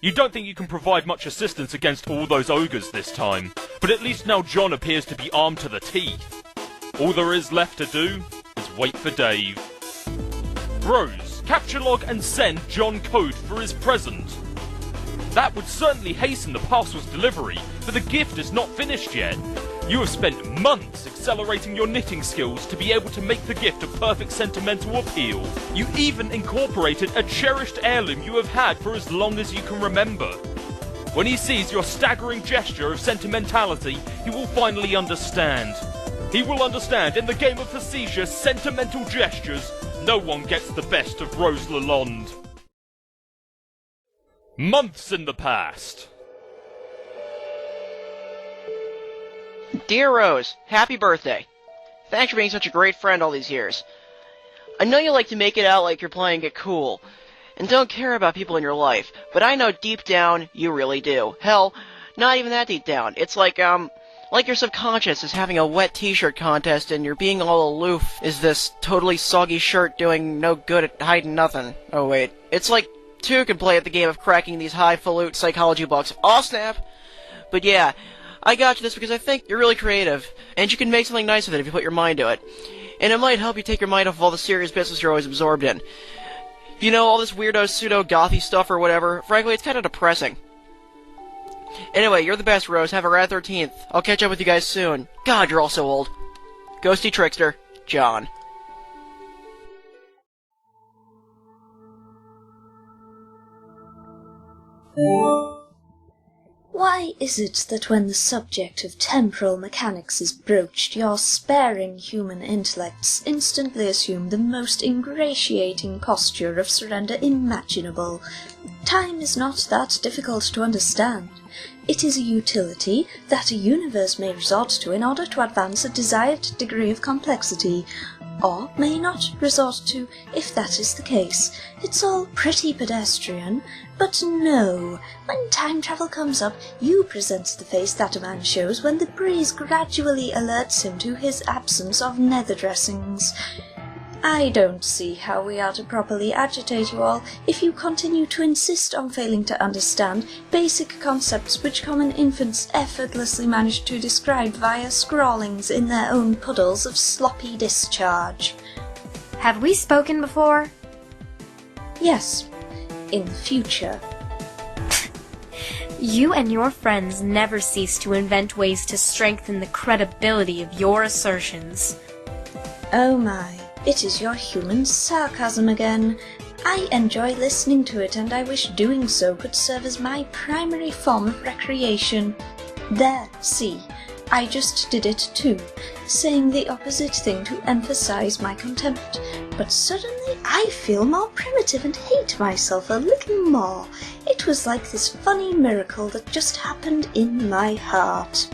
You don't think you can provide much assistance against all those ogres this time, but at least now John appears to be armed to the teeth. All there is left to do is wait for Dave. Rose, capture log and send John code for his present. That would certainly hasten the parcel's delivery, but the gift is not finished yet. You have spent months accelerating your knitting skills to be able to make the gift a perfect sentimental appeal. You even incorporated a cherished heirloom you have had for as long as you can remember. When he sees your staggering gesture of sentimentality, he will finally understand. He will understand in the game of facetious, sentimental gestures, no one gets the best of Rose Lalonde. Months in the past. Dear Rose, happy birthday. Thanks for being such a great friend all these years. I know you like to make it out like you're playing it cool, and don't care about people in your life, but I know deep down you really do. Hell, not even that deep down. It's like your subconscious is having a wet t-shirt contest and you're being all aloof is this totally soggy shirt doing no good at hiding nothing. Oh wait, it's like two can play at the game of cracking these highfalutin psychology books. Oh snap! But yeah, I got you this because I think you're really creative, and you can make something nice with it if you put your mind to it. And it might help you take your mind off of all the serious business you're always absorbed in. You know, all this weirdo pseudo-gothy stuff or whatever, frankly, it's kind of depressing. Anyway, you're the best, Rose. Have a rad 13th. I'll catch up with you guys soon. God, you're all so old. Ghosty Trickster, John. Why is it that when the subject of temporal mechanics is broached, your sparing human intellects instantly assume the most ingratiating posture of surrender imaginable? Time is not that difficult to understand. It is a utility that a universe may resort to in order to advance a desired degree of complexity, or may not resort to if that is the case. It's all pretty pedestrian, but no, when time travel comes up, you present the face that a man shows when the breeze gradually alerts him to his absence of nether dressings. I don't see how we are to properly agitate you all if you continue to insist on failing to understand basic concepts which common infants effortlessly manage to describe via scrawlings in their own puddles of sloppy discharge. Have we spoken before? Yes, in the future. You and your friends never cease to invent ways to strengthen the credibility of your assertions. Oh my. It is your human sarcasm again. I enjoy listening to it, and I wish doing so could serve as my primary form of recreation. There, see, I just did it too, saying the opposite thing to emphasize my contempt. But suddenly I feel more primitive and hate myself a little more. It was like this funny miracle that just happened in my heart.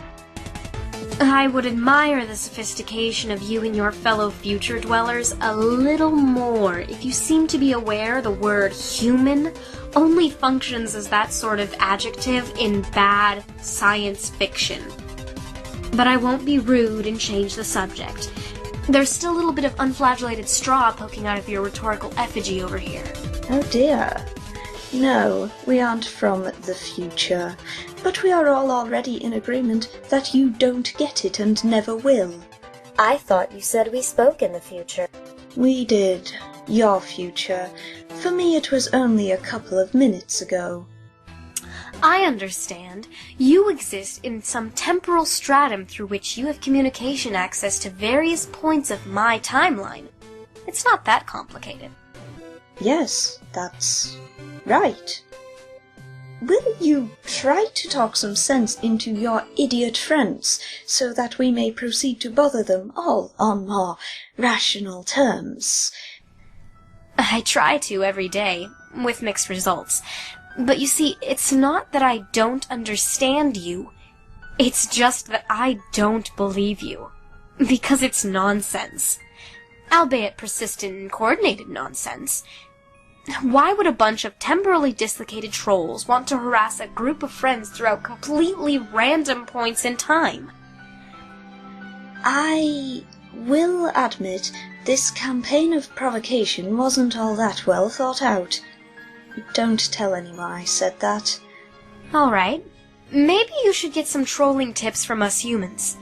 I would admire the sophistication of you and your fellow future dwellers a little more if you seem to be aware the word human only functions as that sort of adjective in bad science fiction. But I won't be rude and change the subject. There's still a little bit of unflagellated straw poking out of your rhetorical effigy over here. Oh dear. No, we aren't from the future, but we are all already in agreement that you don't get it and never will. I thought you said we spoke in the future. We did. Your future. For me it was only a couple of minutes ago. I understand. You exist in some temporal stratum through which you have communication access to various points of my timeline. It's not that complicated. Yes, that's right. Will you try to talk some sense into your idiot friends, so that we may proceed to bother them all on more rational terms? I try to every day, with mixed results. But you see, it's not that I don't understand you. It's just that I don't believe you. Because it's nonsense. Albeit persistent and coordinated nonsense. Why would a bunch of temporally dislocated trolls want to harass a group of friends throughout completely random points in time? I will admit this campaign of provocation wasn't all that well thought out. Don't tell anyone I said that. Alright. Maybe you should get some trolling tips from us humans.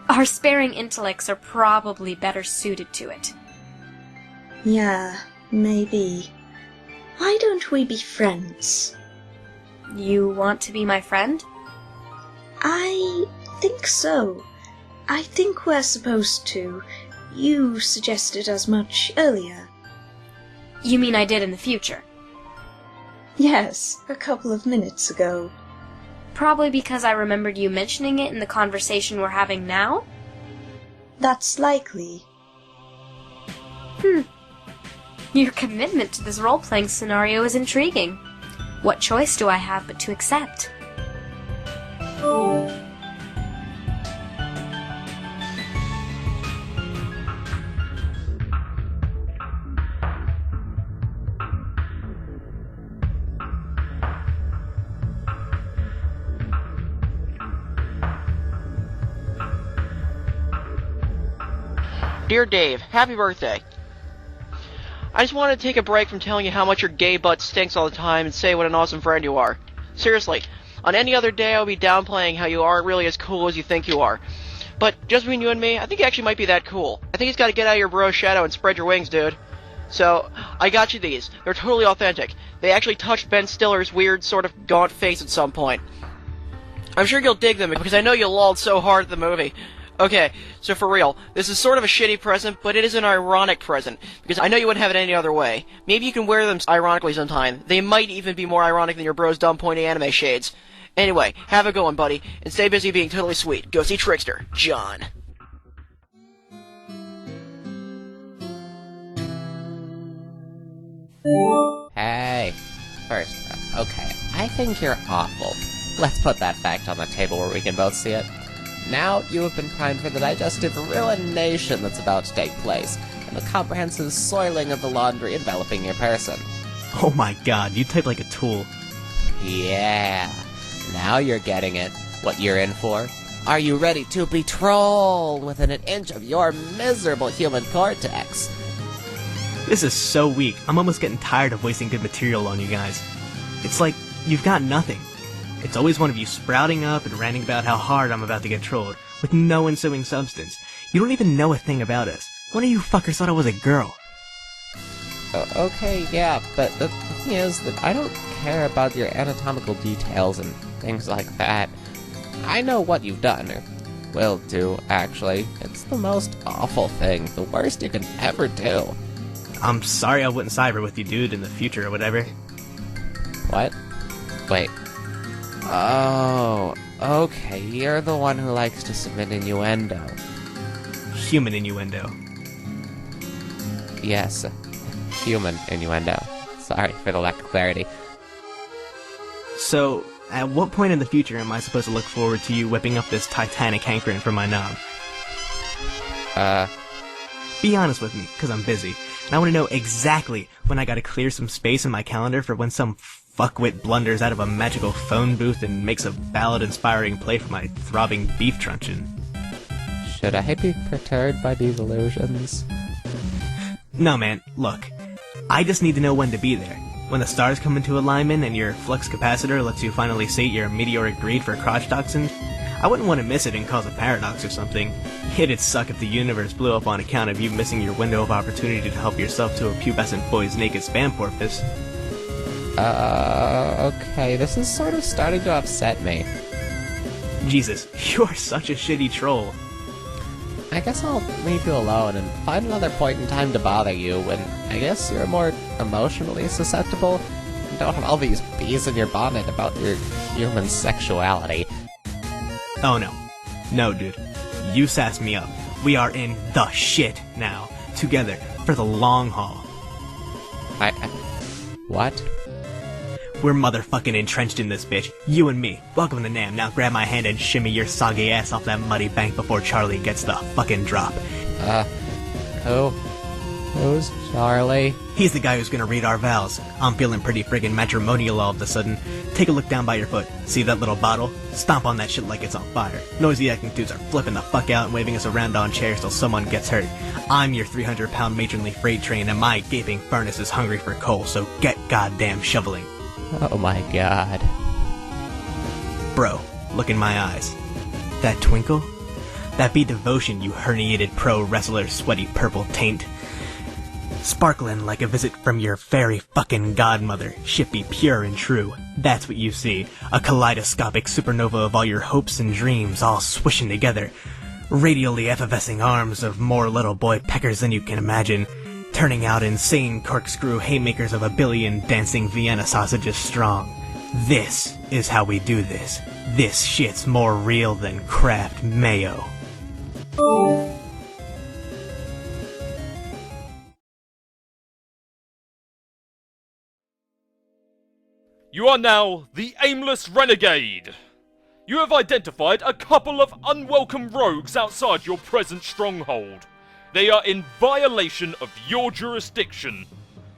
Our sparing intellects are probably better suited to it. Yeah, maybe. Why don't we be friends? You want to be my friend? I think so. I think we're supposed to. You suggested as much earlier. You mean I did in the future? Yes, a couple of minutes ago. Probably because I remembered you mentioning it in the conversation we're having now? That's likely. Your commitment to this role-playing scenario is intriguing. What choice do I have but to accept? Dear Dave, happy birthday. I just wanted to take a break from telling you how much your gay butt stinks all the time and say what an awesome friend you are. Seriously, On any other day, I would be downplaying how you aren't really as cool as you think you are. But just between you and me, I think you actually might be that cool. I think you just gotta get out of your bro shadow and spread your wings, dude. So, I got you these. They're totally authentic. They actually touched Ben Stiller's weird, sort of gaunt face at some point. I'm sure you'll dig them, because I know you lolled so hard at the movie. Okay, so for real, this is sort of a shitty present, but it is an ironic present, because I know you wouldn't have it any other way. Maybe you can wear them ironically sometime. They might even be more ironic than your bro's dumb pointy anime shades. Anyway, have a good one, buddy, and stay busy being totally sweet. Go see Trickster, John. Hey. First, okay, I think you're awful. Let's put that fact on the table where we can both see it. Now you have been primed for the digestive ruination that's about to take place, and the comprehensive soiling of the laundry enveloping your person. Oh my god, you type like a tool. Yeah. Now you're getting it. What you're in for. Are you ready to be trolled within an inch of your miserable human cortex? This is so weak. I'm almost getting tired of wasting good material on you guys. It's like, you've got nothing. It's always one of you sprouting up and ranting about how hard I'm about to get trolled, with no ensuing substance. You don't even know a thing about us. One of you fuckers thought I was a girl. Okay, yeah, but the thing is that I don't care about your anatomical details and things like that. I know what you've done, or will do, actually. It's the most awful thing, the worst you can ever do. I'm sorry I wouldn't cyber with you, dude, in the future or whatever. What? Wait. Oh, okay, you're the one who likes to submit innuendo. Human innuendo. Yes, human innuendo. Sorry for the lack of clarity. So, at what point in the future am I supposed to look forward to you whipping up this titanic hankering for my knob? Be honest with me, because I'm busy, and I want to know exactly when I gotta clear some space in my calendar for when some fuckwit blunders out of a magical phone booth and makes a ballad-inspiring play for my throbbing beef truncheon. Should I be perturbed by these illusions? No, man, look. I just need to know when to be there. When the stars come into alignment and your flux capacitor lets you finally sate your meteoric greed for crotch toxins, I wouldn't want to miss it and cause a paradox or something. It'd suck if the universe blew up on account of you missing your window of opportunity to help yourself to a pubescent boy's naked spam porpoise. Okay, this is sort of starting to upset me. Jesus, you are such a shitty troll. I guess I'll leave you alone and find another point in time to bother you when I guess you're more emotionally susceptible and don't have all these bees in your bonnet about your human sexuality. Oh no. No, dude. You sass me up. We are in the shit now. Together. For the long haul. What? We're motherfucking entrenched in this bitch. You and me. Welcome to NAM. Now grab my hand and shimmy your soggy ass off that muddy bank before Charlie gets the fucking drop. Who's Charlie? He's the guy who's gonna read our vows. I'm feeling pretty friggin' matrimonial all of a sudden. Take a look down by your foot. See that little bottle? Stomp on that shit like it's on fire. Noisy acting dudes are flipping the fuck out and waving us around on chairs till someone gets hurt. I'm your 300-pound matronly freight train and my gaping furnace is hungry for coal, so get goddamn shoveling. Oh my god. Bro, look in my eyes. That twinkle? That be devotion, you herniated pro wrestler, sweaty purple taint. Sparkling like a visit from your fairy fucking godmother. Shit be pure and true. That's what you see. A kaleidoscopic supernova of all your hopes and dreams all swishing together. Radially effervescing arms of more little boy peckers than you can imagine. Turning out insane corkscrew haymakers of a billion dancing Vienna sausages strong. This is how we do this. This shit's more real than Kraft mayo. You are now the Aimless Renegade. You have identified a couple of unwelcome rogues outside your present stronghold. They are in violation of your jurisdiction.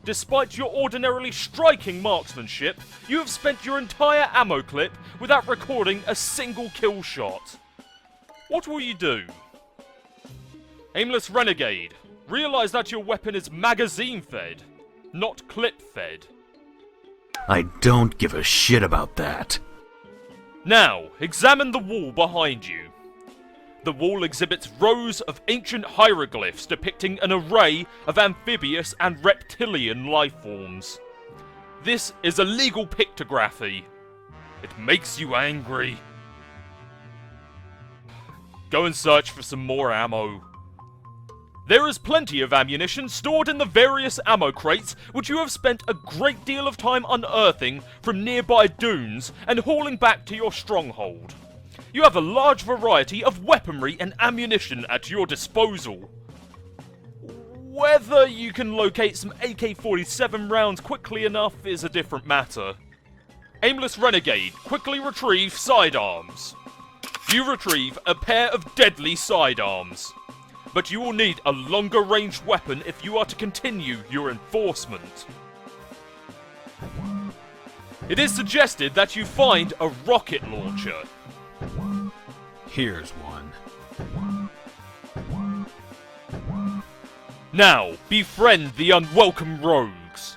Despite your ordinarily striking marksmanship, you have spent your entire ammo clip without recording a single kill shot. What will you do? Aimless Renegade, realize that your weapon is magazine-fed, not clip-fed. I don't give a shit about that. Now, examine the wall behind you. The wall exhibits rows of ancient hieroglyphs depicting an array of amphibious and reptilian life forms. This is illegal pictography. It makes you angry. Go and search for some more ammo. There is plenty of ammunition stored in the various ammo crates, which you have spent a great deal of time unearthing from nearby dunes and hauling back to your stronghold. You have a large variety of weaponry and ammunition at your disposal. Whether you can locate some AK-47 rounds quickly enough is a different matter. Aimless Renegade, quickly retrieve sidearms. You retrieve a pair of deadly sidearms. But you will need a longer range weapon if you are to continue your enforcement. It is suggested that you find a rocket launcher. Here's one. Now, befriend the unwelcome rogues.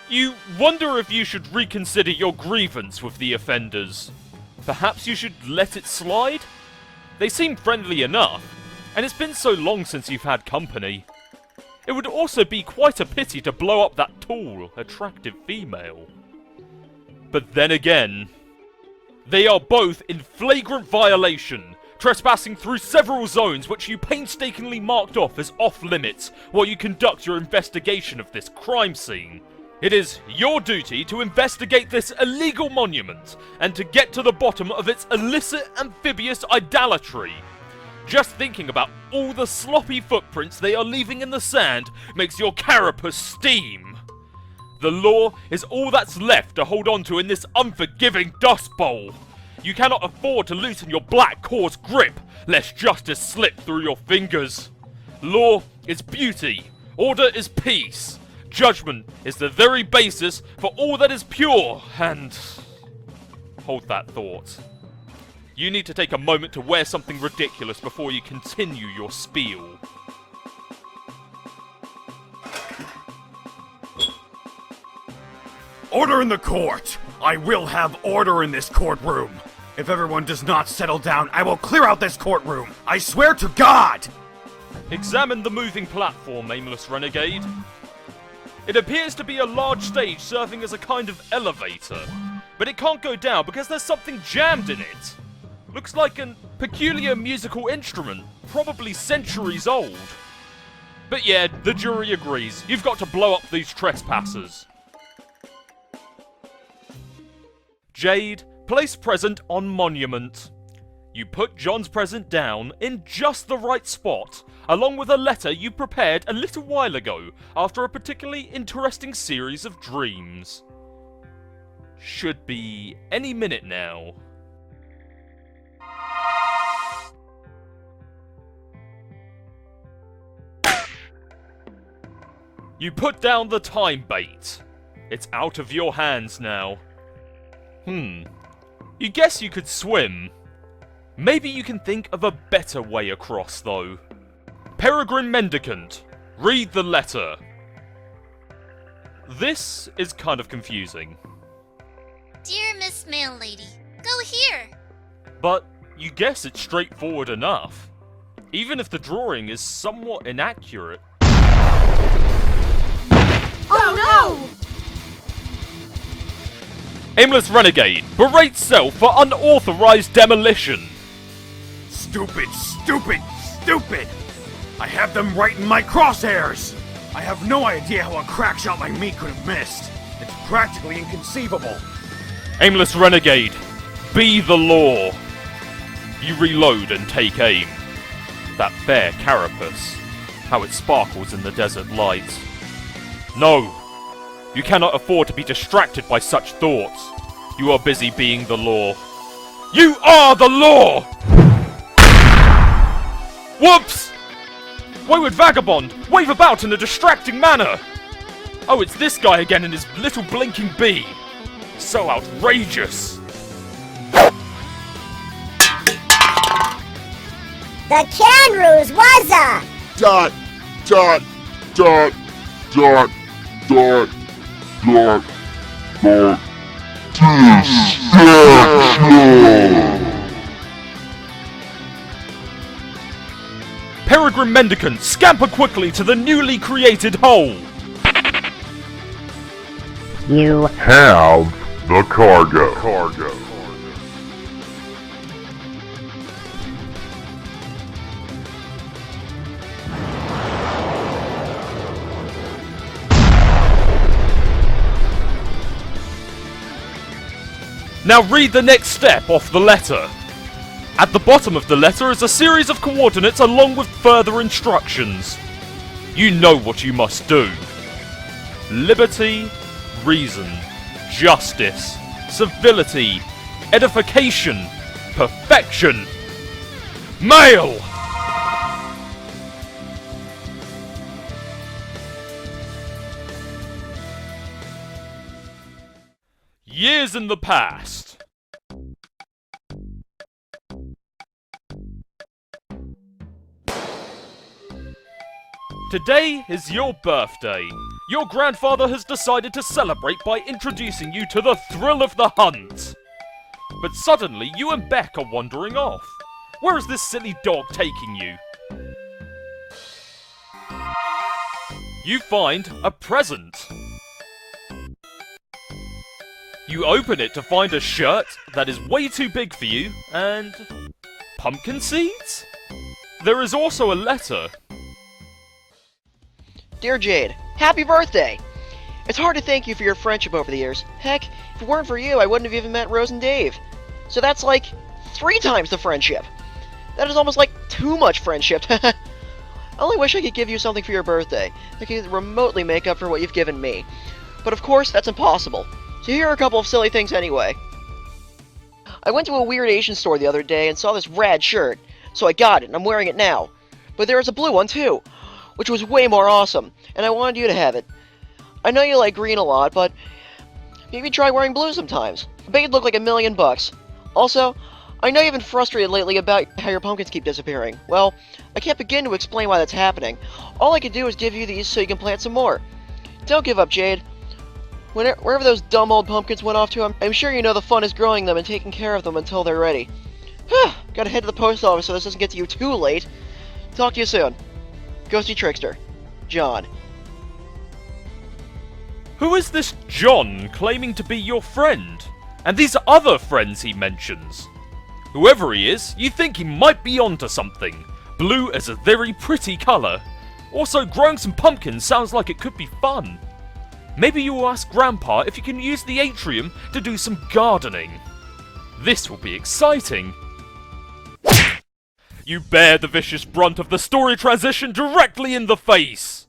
You wonder if you should reconsider your grievance with the offenders. Perhaps you should let it slide? They seem friendly enough, and it's been so long since you've had company. It would also be quite a pity to blow up that tall, attractive female. But then again, they are both in flagrant violation, trespassing through several zones which you painstakingly marked off as off-limits while you conduct your investigation of this crime scene. It is your duty to investigate this illegal monument and to get to the bottom of its illicit amphibious idolatry. Just thinking about all the sloppy footprints they are leaving in the sand makes your carapace steam. The law is all that's left to hold on to in this unforgiving dust bowl. You cannot afford to loosen your black cause grip, lest justice slip through your fingers. Law is beauty, order is peace, judgment is the very basis for all that is pure, and... hold that thought. You need to take a moment to wear something ridiculous before you continue your spiel. Order in the court! I will have order in this courtroom! If everyone does not settle down, I will clear out this courtroom! I swear to God! Examine the moving platform, Aimless Renegade. It appears to be a large stage serving as a kind of elevator, but it can't go down because there's something jammed in it. Looks like a peculiar musical instrument, probably centuries old. But yeah, the jury agrees. You've got to blow up these trespassers. Jade, place present on monument. You put John's present down in just the right spot, along with a letter you prepared a little while ago after a particularly interesting series of dreams. Should be any minute now. You put down the time bait. It's out of your hands now. You guess you could swim. Maybe you can think of a better way across, though. Peregrine Mendicant, read the letter. This is kind of confusing. Dear Miss Mail Lady, go here. But you guess it's straightforward enough. Even if the drawing is somewhat inaccurate. Oh no! Aimless Renegade, berate self for unauthorized demolition. Stupid, stupid, stupid! I have them right in my crosshairs! I have no idea how a crack shot like me could have missed. It's practically inconceivable. Aimless Renegade, be the law. You reload and take aim. That fair carapace, how it sparkles in the desert light. No, you cannot afford to be distracted by such thoughts. You are busy being the law. You are the law! Whoops! Wayward vagabond, wave about in a distracting manner! Oh, it's this guy again and his little blinking bee. So outrageous! The Canroos wazza! Dot, dot, dot, dot, dot, dot, dot. Peregrine Mendicant, scamper quickly to the newly created hole! You have the cargo. Now read the next step off the letter. At the bottom of the letter is a series of coordinates along with further instructions. You know what you must do. Liberty, reason, justice, civility, edification, perfection, male! Years in the past. Today is your birthday. Your grandfather has decided to celebrate by introducing you to the thrill of the hunt. But suddenly you and Beck are wandering off. Where is this silly dog taking you? You find a present. You open it to find a shirt that is way too big for you, and pumpkin seeds? There is also a letter. Dear Jade, happy birthday! It's hard to thank you for your friendship over the years. Heck, if it weren't for you, I wouldn't have even met Rose and Dave. So that's like 3 times the friendship. That is almost like too much friendship. I only wish I could give you something for your birthday that could remotely make up for what you've given me. But of course, that's impossible. So here are a couple of silly things anyway. I went to a weird Asian store the other day and saw this rad shirt, so I got it and I'm wearing it now. But there is a blue one too, which was way more awesome, and I wanted you to have it. I know you like green a lot, but maybe try wearing blue sometimes. I bet you'd look like $1 million. Also, I know you've been frustrated lately about how your pumpkins keep disappearing. Well, I can't begin to explain why that's happening. All I can do is give you these so you can plant some more. Don't give up, Jade. Wherever those dumb old pumpkins went off to, I'm sure you know the fun is growing them and taking care of them until they're ready. Gotta head to the post office so this doesn't get to you too late. Talk to you soon. Ghosty Trickster. John. Who is this John claiming to be your friend? And these other friends he mentions? Whoever he is, you think he might be onto something. Blue is a very pretty colour. Also, growing some pumpkins sounds like it could be fun. Maybe you will ask Grandpa if you can use the atrium to do some gardening. This will be exciting. You bear the vicious brunt of the story transition directly in the face.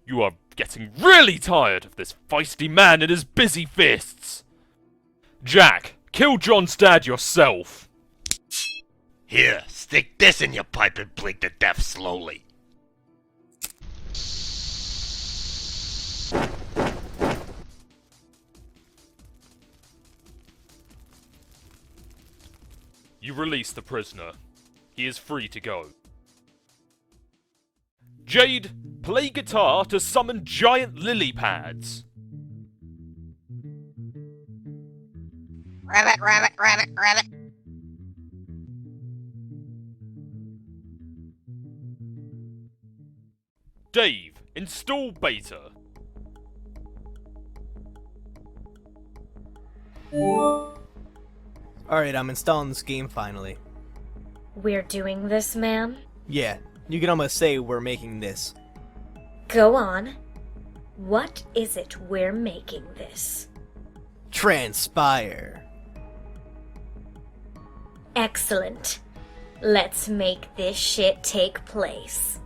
You are getting really tired of this feisty man and his busy fists. Jack, kill John's dad yourself. Here, stick this in your pipe and bleed to death slowly. You release the prisoner. He is free to go. Jade, play guitar to summon giant lily pads. Rabbit, rabbit, rabbit, rabbit. Dave, install beta. Alright, I'm installing this game finally. We're doing this, man? Yeah, you can almost say we're making this. Go on. What is it we're making this? Transpire. Excellent. Let's make this shit take place.